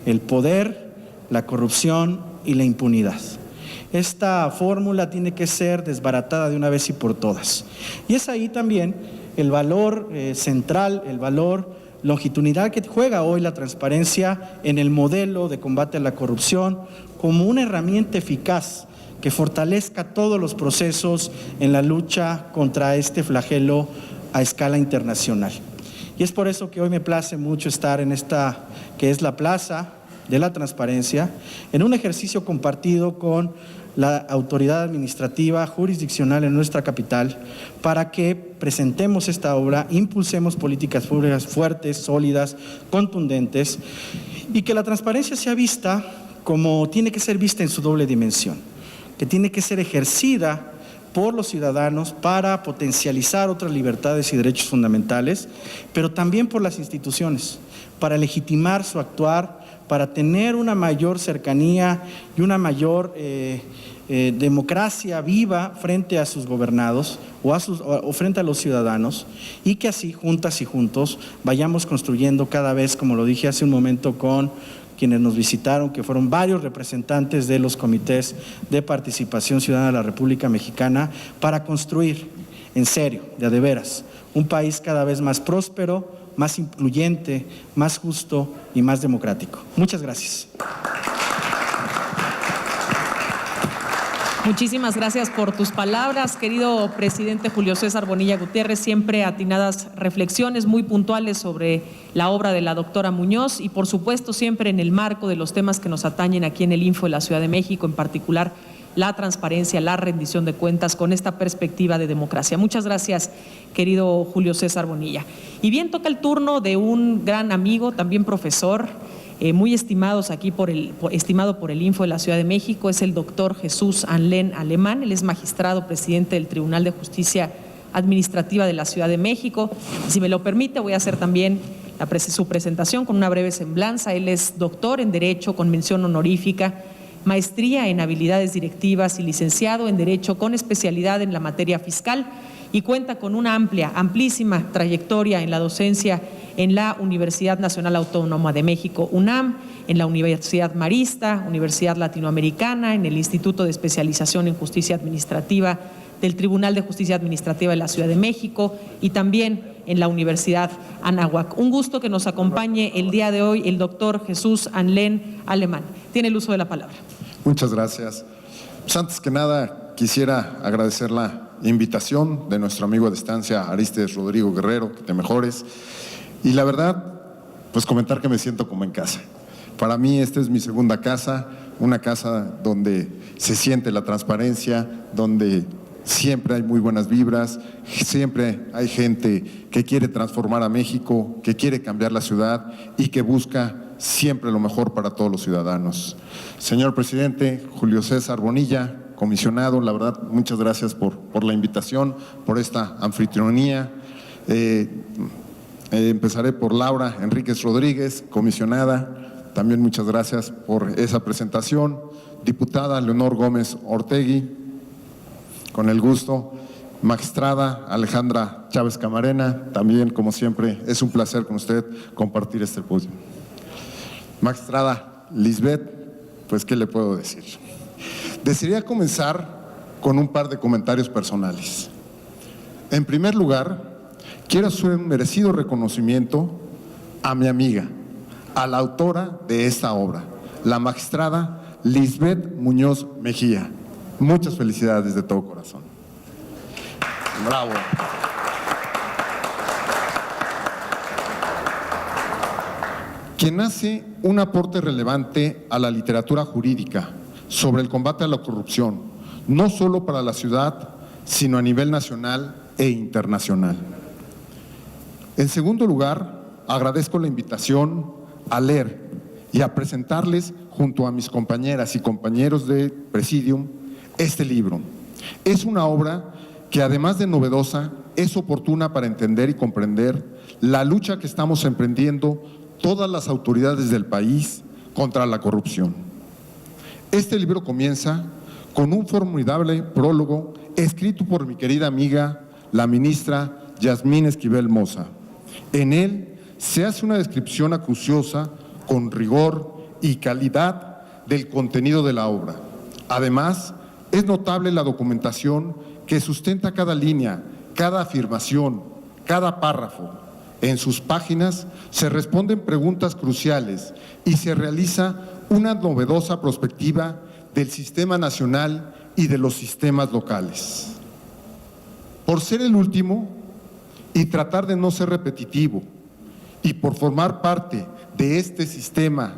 el poder, la corrupción y la impunidad. Esta fórmula tiene que ser desbaratada de una vez y por todas. Y es ahí también el valor central, el valor longitudinal que juega hoy la transparencia en el modelo de combate a la corrupción como una herramienta eficaz que fortalezca todos los procesos en la lucha contra este flagelo a escala internacional. Y es por eso que hoy me place mucho estar en esta, que es la Plaza de la Transparencia, en un ejercicio compartido con la autoridad administrativa jurisdiccional en nuestra capital, para que presentemos esta obra, impulsemos políticas públicas fuertes, sólidas, contundentes, y que la transparencia sea vista como tiene que ser vista en su doble dimensión, que tiene que ser ejercida por los ciudadanos para potencializar otras libertades y derechos fundamentales, pero también por las instituciones, para legitimar su actuar, para tener una mayor cercanía y una mayor democracia viva frente a sus gobernados o frente a los ciudadanos, y que así, juntas y juntos, vayamos construyendo cada vez, como lo dije hace un momento con quienes nos visitaron, que fueron varios representantes de los comités de participación ciudadana de la República Mexicana, para construir, en serio, de a de veras, un país cada vez más próspero, más incluyente, más justo y más democrático. Muchas gracias. Muchísimas gracias por tus palabras, querido presidente Julio César Bonilla Gutiérrez. Siempre atinadas reflexiones muy puntuales sobre la obra de la doctora Muñoz y, por supuesto, siempre en el marco de los temas que nos atañen aquí en el Info de la Ciudad de México, en particular la transparencia, la rendición de cuentas con esta perspectiva de democracia. Muchas gracias, querido Julio César Bonilla. Y bien, toca el turno de un gran amigo, también profesor, muy estimados aquí estimado por el Info de la Ciudad de México, es el doctor Jesús Anlén Alemán. Él es magistrado presidente del Tribunal de Justicia Administrativa de la Ciudad de México. Y si me lo permite, voy a hacer también su presentación con una breve semblanza. Él es doctor en Derecho con mención honorífica, maestría en habilidades directivas y licenciado en Derecho con especialidad en la materia fiscal, y cuenta con una amplísima trayectoria en la docencia en la Universidad Nacional Autónoma de México, UNAM, en la Universidad Marista, Universidad Latinoamericana, en el Instituto de Especialización en Justicia Administrativa del Tribunal de Justicia Administrativa de la Ciudad de México, y también en la Universidad Anáhuac. Un gusto que nos acompañe el día de hoy el doctor Jesús Anlén Alemán. Tiene el uso de la palabra. Muchas gracias. Pues antes que nada, quisiera agradecer la invitación de nuestro amigo de estancia, Arístides Rodrigo Guerrero, que te mejores. Y la verdad, pues comentar que me siento como en casa. Para mí esta es mi segunda casa, una casa donde se siente la transparencia, donde siempre hay muy buenas vibras, siempre hay gente que quiere transformar a México, que quiere cambiar la ciudad y que busca siempre lo mejor para todos los ciudadanos. Señor presidente, Julio César Bonilla, comisionado, la verdad, muchas gracias por la invitación, por esta anfitrionía. Empezaré por Laura Enríquez Rodríguez, comisionada. También muchas gracias por esa presentación. Diputada Leonor Gómez Ortegui, con el gusto. Magistrada Alejandra Chávez Camarena, también como siempre es un placer con usted compartir este podio. Magistrada Lisbeth, pues qué le puedo decir. Desearía comenzar con un par de comentarios personales. En primer lugar, quiero hacer un merecido reconocimiento a mi amiga, a la autora de esta obra, la magistrada Lisbeth Muñoz Mejía. Muchas felicidades de todo corazón. Bravo. Quien hace un aporte relevante a la literatura jurídica sobre el combate a la corrupción, no solo para la ciudad, sino a nivel nacional e internacional. En segundo lugar, agradezco la invitación a leer y a presentarles junto a mis compañeras y compañeros de Presidium este libro. Es una obra que además de novedosa, es oportuna para entender y comprender la lucha que estamos emprendiendo todas las autoridades del país contra la corrupción. Este libro comienza con un formidable prólogo escrito por mi querida amiga, la ministra Yasmín Esquivel Moza. En él se hace una descripción acuciosa, con rigor y calidad del contenido de la obra. Además, es notable la documentación que sustenta cada línea, cada afirmación, cada párrafo. En sus páginas se responden preguntas cruciales y se realiza una novedosa perspectiva del sistema nacional y de los sistemas locales. Por ser el último y tratar de no ser repetitivo, y por formar parte de este sistema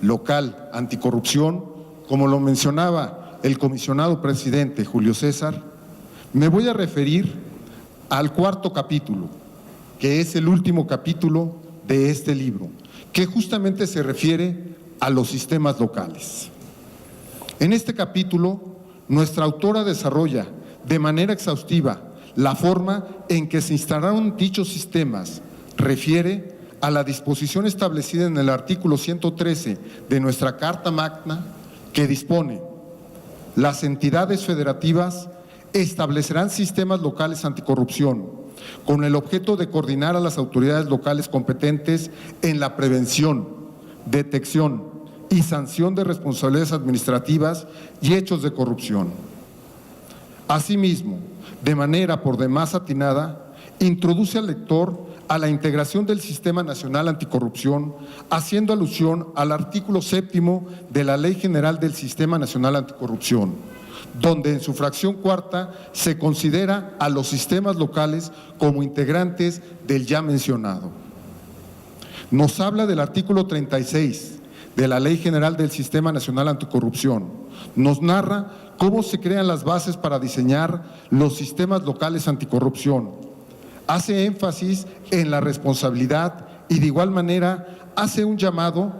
local anticorrupción, como lo mencionaba el comisionado presidente Julio César, me voy a referir al cuarto capítulo, que es el último capítulo de este libro, que justamente se refiere a los sistemas locales. En este capítulo, nuestra autora desarrolla de manera exhaustiva la forma en que se instalaron dichos sistemas, refiere a la disposición establecida en el artículo 113 de nuestra Carta Magna, que dispone: las entidades federativas establecerán sistemas locales anticorrupción con el objeto de coordinar a las autoridades locales competentes en la prevención, detección y sanción de responsabilidades administrativas y hechos de corrupción. Asimismo, de manera por demás atinada, introduce al lector a la integración del Sistema Nacional Anticorrupción, haciendo alusión al artículo 7º de la Ley General del Sistema Nacional Anticorrupción, donde en su fracción cuarta se considera a los sistemas locales como integrantes del ya mencionado. Nos habla del artículo 36 de la Ley General del Sistema Nacional Anticorrupción. Nos narra cómo se crean las bases para diseñar los sistemas locales anticorrupción. Hace énfasis en la responsabilidad y de igual manera hace un llamado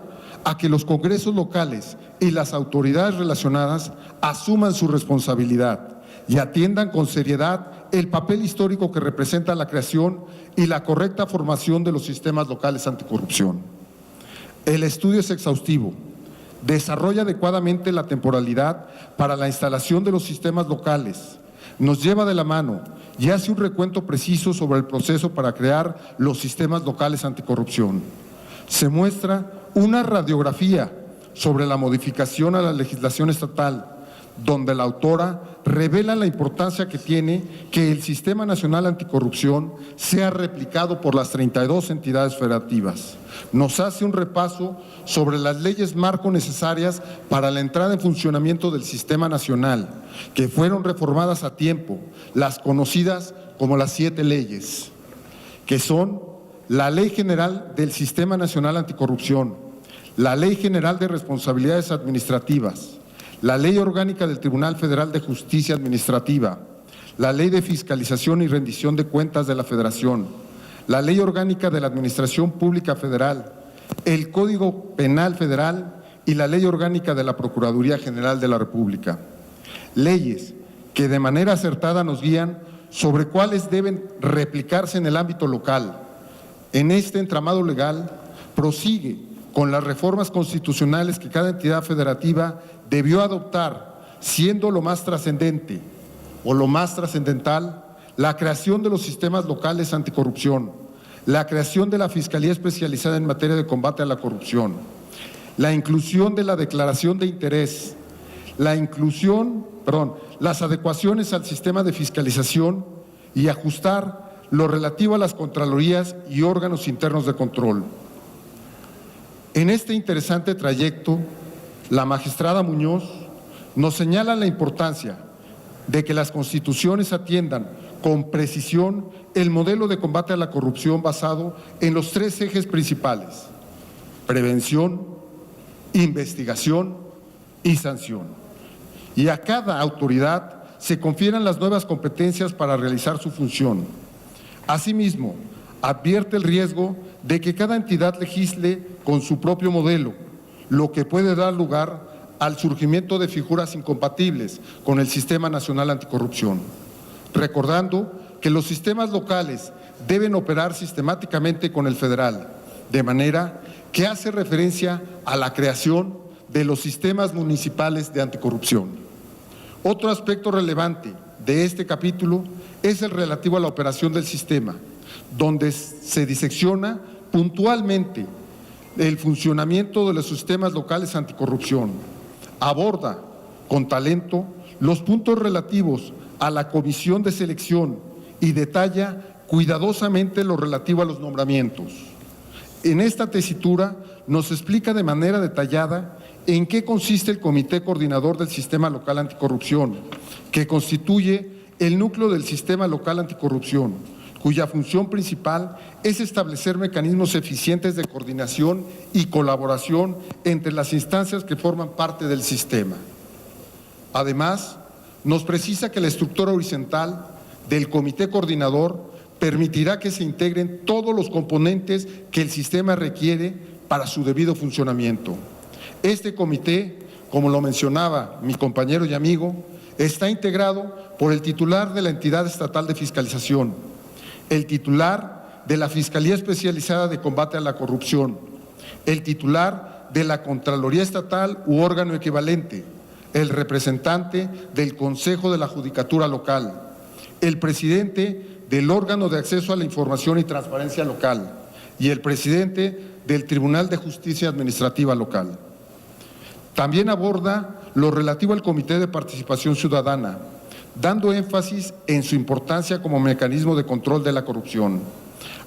a que los congresos locales y las autoridades relacionadas asuman su responsabilidad y atiendan con seriedad el papel histórico que representa la creación y la correcta formación de los sistemas locales anticorrupción. El estudio es exhaustivo, desarrolla adecuadamente la temporalidad para la instalación de los sistemas locales, nos lleva de la mano y hace un recuento preciso sobre el proceso para crear los sistemas locales anticorrupción. Se muestra una radiografía sobre la modificación a la legislación estatal, donde la autora revela la importancia que tiene que el Sistema Nacional Anticorrupción sea replicado por las 32 entidades federativas. Nos hace un repaso sobre las leyes marco necesarias para la entrada en funcionamiento del Sistema Nacional, que fueron reformadas a tiempo, las conocidas como las 7 leyes, que son la Ley General del Sistema Nacional Anticorrupción, la Ley General de Responsabilidades Administrativas, la Ley Orgánica del Tribunal Federal de Justicia Administrativa, la Ley de Fiscalización y Rendición de Cuentas de la Federación, la Ley Orgánica de la Administración Pública Federal, el Código Penal Federal y la Ley Orgánica de la Procuraduría General de la República. Leyes que de manera acertada nos guían sobre cuáles deben replicarse en el ámbito local. En este entramado legal prosigue con las reformas constitucionales que cada entidad federativa debió adoptar, siendo lo más trascendente o lo más trascendental la creación de los sistemas locales anticorrupción, la creación de la Fiscalía Especializada en materia de combate a la corrupción, la inclusión de la declaración de interés, las adecuaciones al sistema de fiscalización y ajustar lo relativo a las contralorías y órganos internos de control. En este interesante trayecto, la magistrada Muñoz nos señala la importancia de que las constituciones atiendan con precisión el modelo de combate a la corrupción basado en los 3 ejes principales: prevención, investigación y sanción. Y a cada autoridad se confieran las nuevas competencias para realizar su función. Asimismo, advierte el riesgo de que cada entidad legisle con su propio modelo, lo que puede dar lugar al surgimiento de figuras incompatibles con el Sistema Nacional Anticorrupción, recordando que los sistemas locales deben operar sistemáticamente con el federal, de manera que hace referencia a la creación de los sistemas municipales de anticorrupción. Otro aspecto relevante de este capítulo es el relativo a la operación del sistema, donde se disecciona puntualmente el funcionamiento de los sistemas locales anticorrupción. Aborda con talento los puntos relativos a la comisión de selección y detalla cuidadosamente lo relativo a los nombramientos. En esta tesitura nos explica de manera detallada en qué consiste el Comité Coordinador del Sistema Local Anticorrupción, que constituye el núcleo del Sistema Local Anticorrupción, cuya función principal es establecer mecanismos eficientes de coordinación y colaboración entre las instancias que forman parte del sistema. Además, nos precisa que la estructura horizontal del Comité Coordinador permitirá que se integren todos los componentes que el sistema requiere para su debido funcionamiento. Este comité, como lo mencionaba mi compañero y amigo, está integrado por el titular de la entidad estatal de fiscalización, el titular de la Fiscalía Especializada de Combate a la Corrupción, el titular de la Contraloría Estatal u órgano equivalente, el representante del Consejo de la Judicatura Local, el presidente del órgano de acceso a la información y transparencia local y el presidente del Tribunal de Justicia Administrativa Local. También aborda lo relativo al Comité de Participación Ciudadana, dando énfasis en su importancia como mecanismo de control de la corrupción.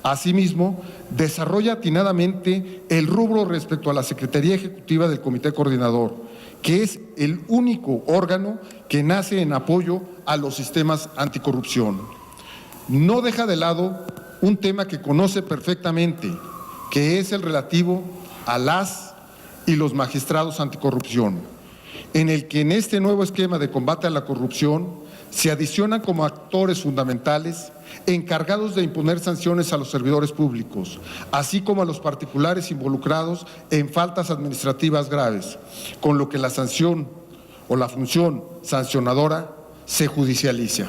Asimismo, desarrolla atinadamente el rubro respecto a la Secretaría Ejecutiva del Comité Coordinador, que es el único órgano que nace en apoyo a los sistemas anticorrupción. No deja de lado un tema que conoce perfectamente, que es el relativo a las y los magistrados anticorrupción, en el que en este nuevo esquema de combate a la corrupción se adicionan como actores fundamentales encargados de imponer sanciones a los servidores públicos, así como a los particulares involucrados en faltas administrativas graves, con lo que la sanción o la función sancionadora se judicializa.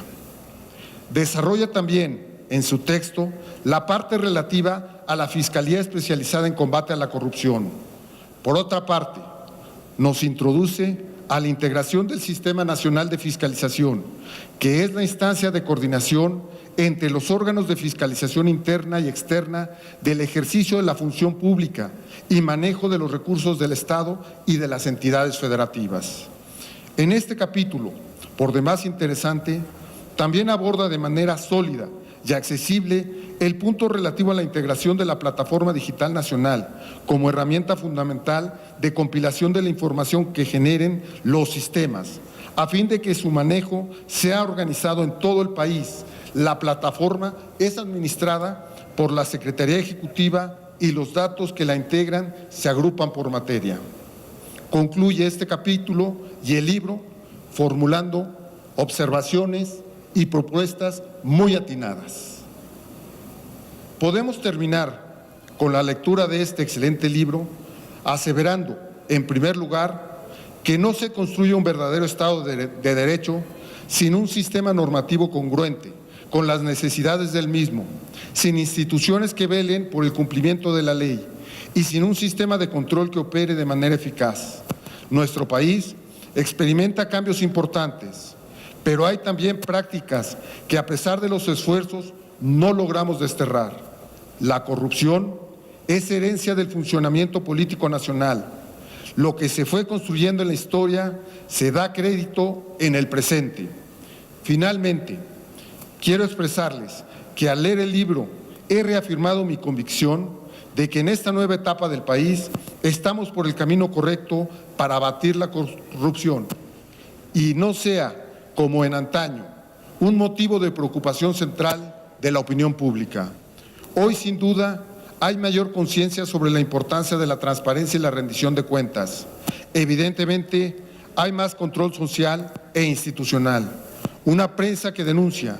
Desarrolla también en su texto la parte relativa a la Fiscalía Especializada en Combate a la Corrupción. Por otra parte, nos introduce a la integración del Sistema Nacional de Fiscalización, que es la instancia de coordinación entre los órganos de fiscalización interna y externa del ejercicio de la función pública y manejo de los recursos del Estado y de las entidades federativas. En este capítulo, por demás interesante, también aborda de manera sólida y accesible el punto relativo a la integración de la Plataforma Digital Nacional como herramienta fundamental de compilación de la información que generen los sistemas, a fin de que su manejo sea organizado en todo el país. La plataforma es administrada por la Secretaría Ejecutiva y los datos que la integran se agrupan por materia. Concluye este capítulo y el libro formulando observaciones y propuestas muy atinadas. Podemos terminar con la lectura de este excelente libro aseverando, en primer lugar, que no se construye un verdadero Estado de Derecho sin un sistema normativo congruente con las necesidades del mismo, sin instituciones que velen por el cumplimiento de la ley y sin un sistema de control que opere de manera eficaz. Nuestro país experimenta cambios importantes, pero hay también prácticas que a pesar de los esfuerzos no logramos desterrar. La corrupción es herencia del funcionamiento político nacional. Lo que se fue construyendo en la historia se da crédito en el presente. Finalmente, quiero expresarles que al leer el libro he reafirmado mi convicción de que en esta nueva etapa del país estamos por el camino correcto para abatir la corrupción y no sea, como en antaño, un motivo de preocupación central de la opinión pública. Hoy, sin duda, hay mayor conciencia sobre la importancia de la transparencia y la rendición de cuentas. Evidentemente, hay más control social e institucional, una prensa que denuncia,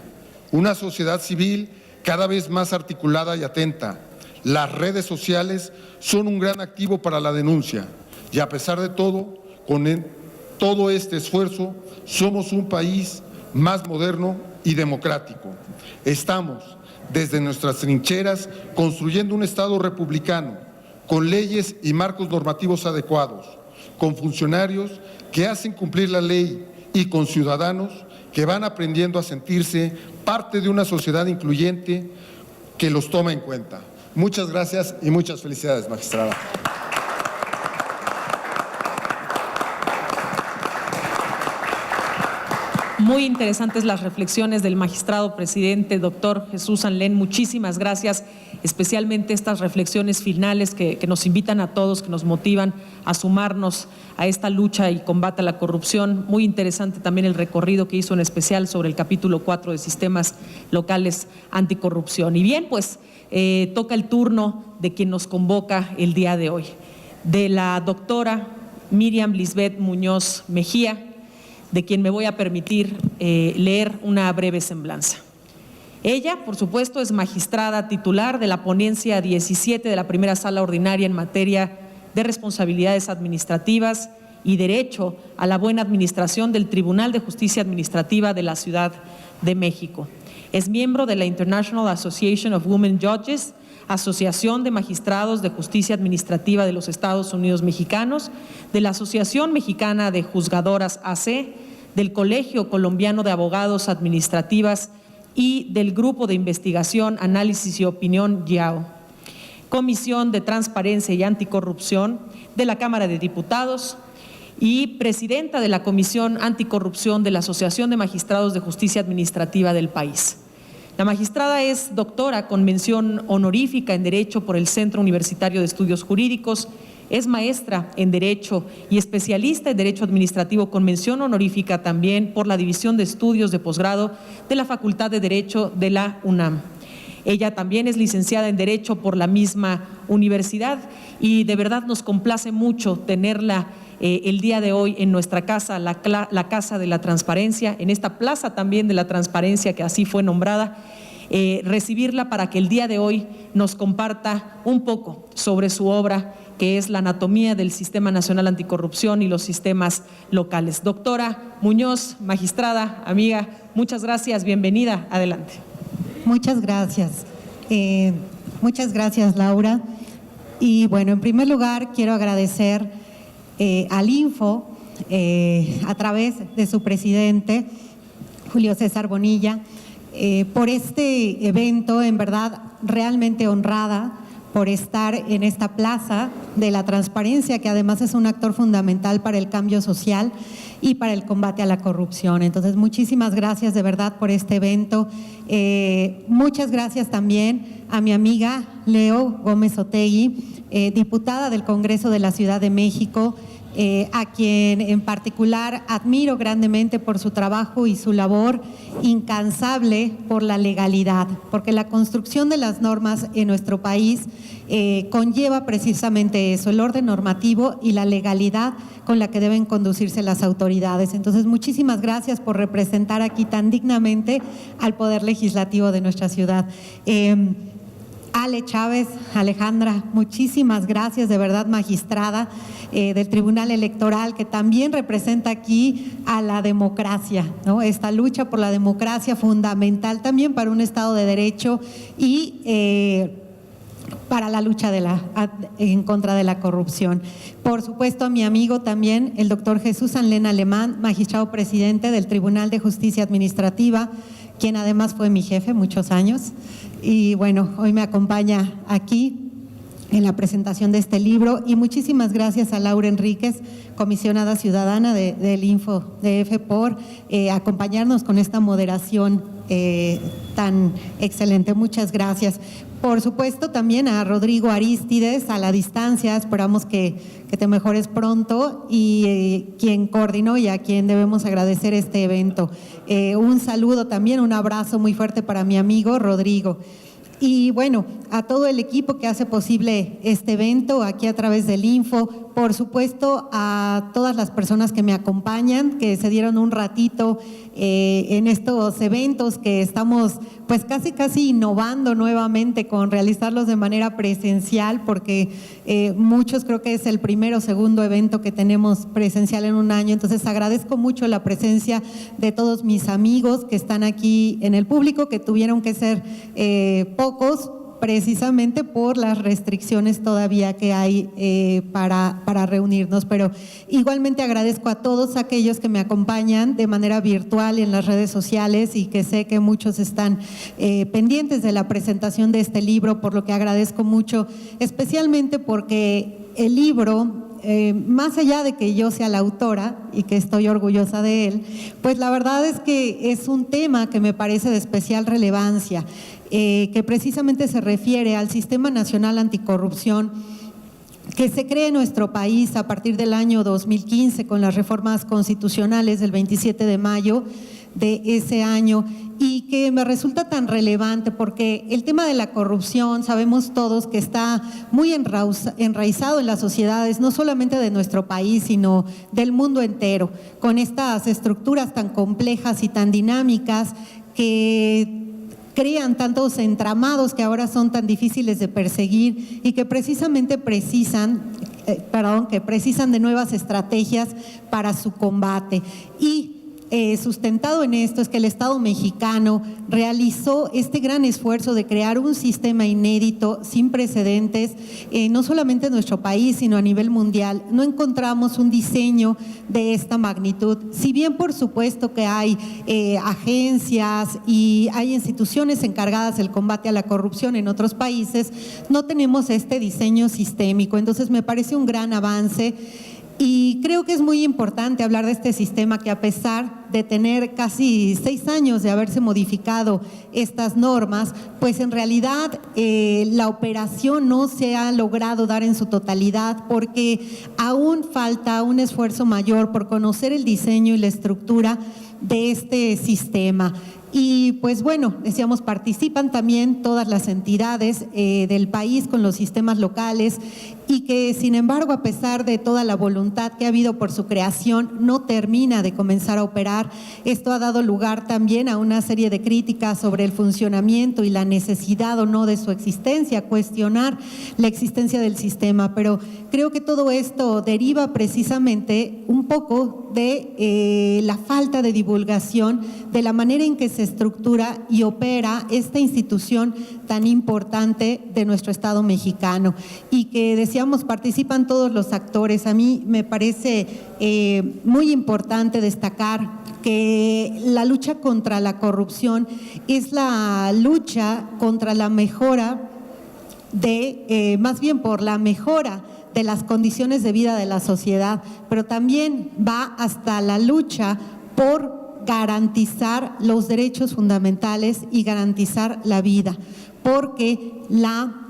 una sociedad civil cada vez más articulada y atenta. Las redes sociales son un gran activo para la denuncia y a pesar de todo, con todo este esfuerzo, somos un país más moderno y democrático. Estamos, desde nuestras trincheras, construyendo un Estado republicano, con leyes y marcos normativos adecuados, con funcionarios que hacen cumplir la ley y con ciudadanos que van aprendiendo a sentirse parte de una sociedad incluyente que los toma en cuenta. Muchas gracias y muchas felicidades, magistrada. Muy interesantes las reflexiones del magistrado presidente, doctor Jesús Anlén. Muchísimas gracias, especialmente estas reflexiones finales que nos invitan a todos, que nos motivan a sumarnos a esta lucha y combate a la corrupción. Muy interesante también el recorrido que hizo en especial sobre el capítulo 4 de sistemas locales anticorrupción. Y bien, pues toca el turno de quien nos convoca el día de hoy, de la doctora Miriam Lisbeth Muñoz Mejía, de quien me voy a permitir leer una breve semblanza. Ella, por supuesto, es magistrada titular de la ponencia 17 de la primera sala ordinaria en materia de responsabilidades administrativas y derecho a la buena administración del Tribunal de Justicia Administrativa de la Ciudad de México. Es miembro de la International Association of Women Judges, Asociación de Magistrados de Justicia Administrativa de los Estados Unidos Mexicanos, de la Asociación Mexicana de Juzgadoras AC, del Colegio Colombiano de Abogados Administrativas y del Grupo de Investigación, Análisis y Opinión GIAO. Comisión de Transparencia y Anticorrupción de la Cámara de Diputados y presidenta de la Comisión Anticorrupción de la Asociación de Magistrados de Justicia Administrativa del país. La magistrada es doctora con mención honorífica en Derecho por el Centro Universitario de Estudios Jurídicos, es maestra en Derecho y especialista en Derecho Administrativo con mención honorífica también por la División de Estudios de Posgrado de la Facultad de Derecho de la UNAM. Ella también es licenciada en Derecho por la misma universidad y de verdad nos complace mucho tenerla el día de hoy en nuestra casa, la Casa de la Transparencia, en esta plaza también de la transparencia que así fue nombrada, recibirla para que el día de hoy nos comparta un poco sobre su obra, que es la anatomía del Sistema Nacional Anticorrupción y los sistemas locales. Doctora Muñoz, magistrada, amiga, muchas gracias, bienvenida, adelante. Muchas gracias. Muchas gracias, Laura. Y bueno, en primer lugar quiero agradecer al Info, a través de su presidente, Julio César Bonilla, por este evento, en verdad realmente honrada por estar en esta plaza de la transparencia, que además es un actor fundamental para el cambio social y para el combate a la corrupción. Entonces, muchísimas gracias de verdad por este evento. Muchas gracias también a mi amiga Leo Gómez Otegui, diputada del Congreso de la Ciudad de México, a quien en particular admiro grandemente por su trabajo y su labor incansable por la legalidad, porque la construcción de las normas en nuestro país conlleva precisamente eso, el orden normativo y la legalidad con la que deben conducirse las autoridades. Entonces, muchísimas gracias por representar aquí tan dignamente al Poder Legislativo de nuestra ciudad. Ale Chávez, Alejandra, muchísimas gracias, de verdad, magistrada del Tribunal Electoral, que también representa aquí a la democracia, ¿no? Esta lucha por la democracia fundamental también para un Estado de Derecho y para la lucha en contra de la corrupción. Por supuesto, a mi amigo también, el doctor Jesús Anlén Alemán, magistrado presidente del Tribunal de Justicia Administrativa, quien además fue mi jefe muchos años. Y bueno, hoy me acompaña aquí en la presentación de este libro. Y muchísimas gracias a Laura Enríquez, comisionada ciudadana del InfoDF, por acompañarnos con esta moderación tan excelente. Muchas gracias. Por supuesto, también a Rodrigo Arístides, a la distancia, esperamos que te mejores pronto, y quien coordinó y a quien debemos agradecer este evento. Un saludo también, un abrazo muy fuerte para mi amigo Rodrigo. Y bueno, a todo el equipo que hace posible este evento aquí a través del Info, por supuesto a todas las personas que me acompañan, que se dieron un ratito en estos eventos que estamos pues casi innovando nuevamente con realizarlos de manera presencial, porque muchos creo que es el primero o segundo evento que tenemos presencial en un año. Entonces agradezco mucho la presencia de todos mis amigos que están aquí en el público, que tuvieron que ser pocos, precisamente por las restricciones todavía que hay para reunirnos. Pero igualmente agradezco a todos aquellos que me acompañan de manera virtual en las redes sociales, y que sé que muchos están pendientes de la presentación de este libro, por lo que agradezco mucho, especialmente porque el libro, más allá de que yo sea la autora y que estoy orgullosa de él, pues la verdad es que es un tema que me parece de especial relevancia, que precisamente se refiere al Sistema Nacional Anticorrupción que se crea en nuestro país a partir del año 2015 con las reformas constitucionales del 27 de mayo de ese año, y que me resulta tan relevante porque el tema de la corrupción sabemos todos que está muy enraizado en las sociedades, no solamente de nuestro país, sino del mundo entero, con estas estructuras tan complejas y tan dinámicas que crean tantos entramados que ahora son tan difíciles de perseguir y que precisamente precisan de nuevas estrategias para su combate. Y sustentado en esto es que el Estado mexicano realizó este gran esfuerzo de crear un sistema inédito, sin precedentes, no solamente en nuestro país, sino a nivel mundial. No encontramos un diseño de esta magnitud. Si bien por supuesto que hay agencias y hay instituciones encargadas del combate a la corrupción en otros países, no tenemos este diseño sistémico. Entonces me parece un gran avance. Y creo que es muy importante hablar de este sistema que, a pesar de tener casi 6 años de haberse modificado estas normas, pues en realidad la operación no se ha logrado dar en su totalidad, porque aún falta un esfuerzo mayor por conocer el diseño y la estructura de este sistema. Y pues bueno, decíamos, participan también todas las entidades del país con los sistemas locales, y que sin embargo, a pesar de toda la voluntad que ha habido por su creación, no termina de comenzar a operar. Esto ha dado lugar también a una serie de críticas sobre el funcionamiento y la necesidad o no de su existencia, cuestionar la existencia del sistema. Pero creo que todo esto deriva precisamente un poco de la falta de divulgación de la manera en que se estructura y opera esta institución tan importante de nuestro Estado mexicano, y que decíamos, participan todos los actores. A mí me parece muy importante destacar que la lucha contra la corrupción es la lucha contra la mejora más bien por la mejora de las condiciones de vida de la sociedad, pero también va hasta la lucha por garantizar los derechos fundamentales y garantizar la vida, porque la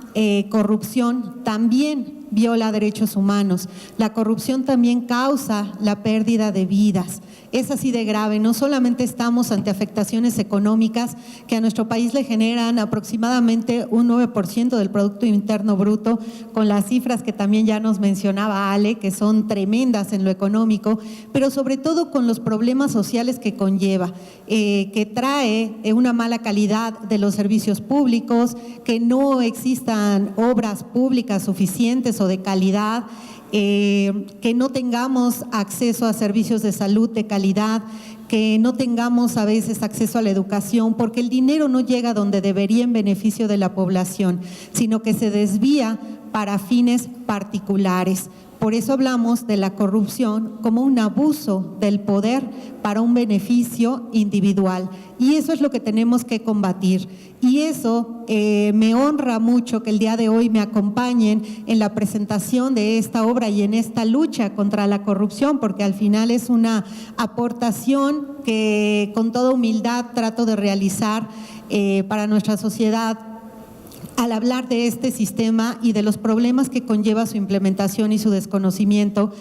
corrupción también viola derechos humanos, la corrupción también causa la pérdida de vidas. Es así de grave, no solamente estamos ante afectaciones económicas que a nuestro país le generan aproximadamente un 9% del Producto Interno Bruto, con las cifras que también ya nos mencionaba Ale, que son tremendas en lo económico, pero sobre todo con los problemas sociales que conlleva, que trae una mala calidad de los servicios públicos, que no existan obras públicas suficientes o de calidad, que no tengamos acceso a servicios de salud de calidad, que no tengamos a veces acceso a la educación, porque el dinero no llega donde debería en beneficio de la población, sino que se desvía para fines particulares. Por eso hablamos de la corrupción como un abuso del poder para un beneficio individual. Y eso es lo que tenemos que combatir. Y eso me honra mucho que el día de hoy me acompañen en la presentación de esta obra y en esta lucha contra la corrupción, porque al final es una aportación que con toda humildad trato de realizar para nuestra sociedad, al hablar de este sistema y de los problemas que conlleva su implementación y su desconocimiento.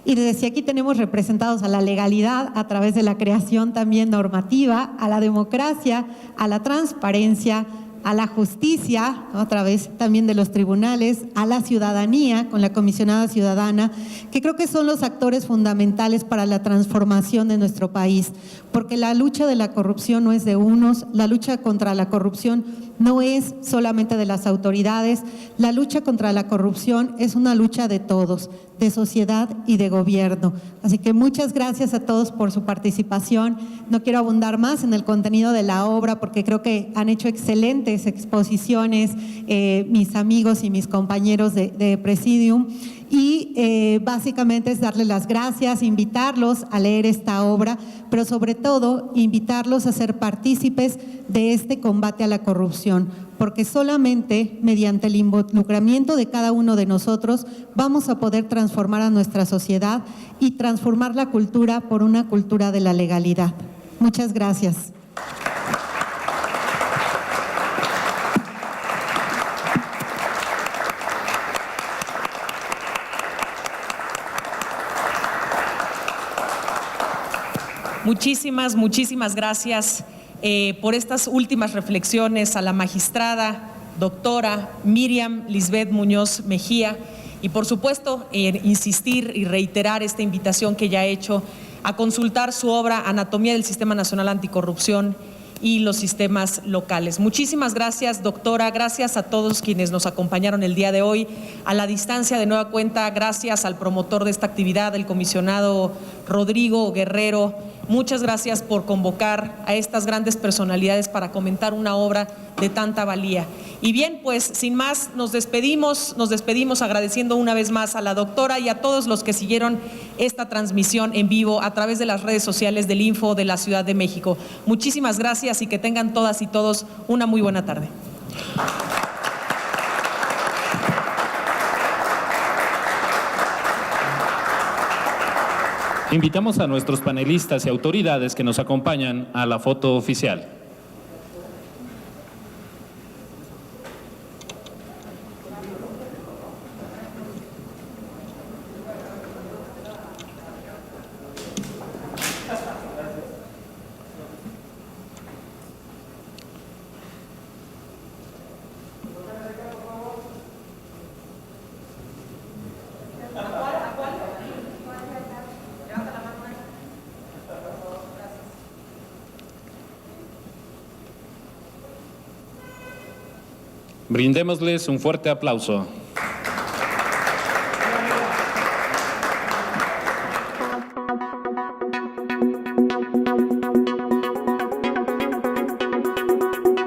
Y desde aquí tenemos representados a la legalidad a través de la creación también normativa, a la democracia, a la transparencia, a la justicia, ¿no?, a través también de los tribunales, a la ciudadanía, con la comisionada ciudadana, que creo que son los actores fundamentales para la transformación de nuestro país, porque la lucha de la corrupción no es de unos, la lucha contra la corrupción no es solamente de las autoridades, la lucha contra la corrupción es una lucha de todos, de sociedad y de gobierno. Así que muchas gracias a todos por su participación. No quiero abundar más en el contenido de la obra porque creo que han hecho excelentes exposiciones mis amigos y mis compañeros de Presidium. Y básicamente es darles las gracias, invitarlos a leer esta obra, pero sobre todo invitarlos a ser partícipes de este combate a la corrupción, porque solamente mediante el involucramiento de cada uno de nosotros vamos a poder transformar a nuestra sociedad y transformar la cultura por una cultura de la legalidad. Muchas gracias. Muchísimas gracias por estas últimas reflexiones a la magistrada, doctora Miriam Lisbeth Muñoz Mejía, y por supuesto insistir y reiterar esta invitación que ya he hecho a consultar su obra Anatomía del Sistema Nacional Anticorrupción y los sistemas locales. Muchísimas gracias, doctora, gracias a todos quienes nos acompañaron el día de hoy. A la distancia, de nueva cuenta, gracias al promotor de esta actividad, el comisionado Rodrigo Guerrero. Muchas gracias por convocar a estas grandes personalidades para comentar una obra de tanta valía. Y bien, pues sin más, nos despedimos agradeciendo una vez más a la doctora y a todos los que siguieron esta transmisión en vivo a través de las redes sociales del Info de la Ciudad de México. Muchísimas gracias y que tengan todas y todos una muy buena tarde. Invitamos a nuestros panelistas y autoridades que nos acompañan a la foto oficial. Brindémosles un fuerte aplauso.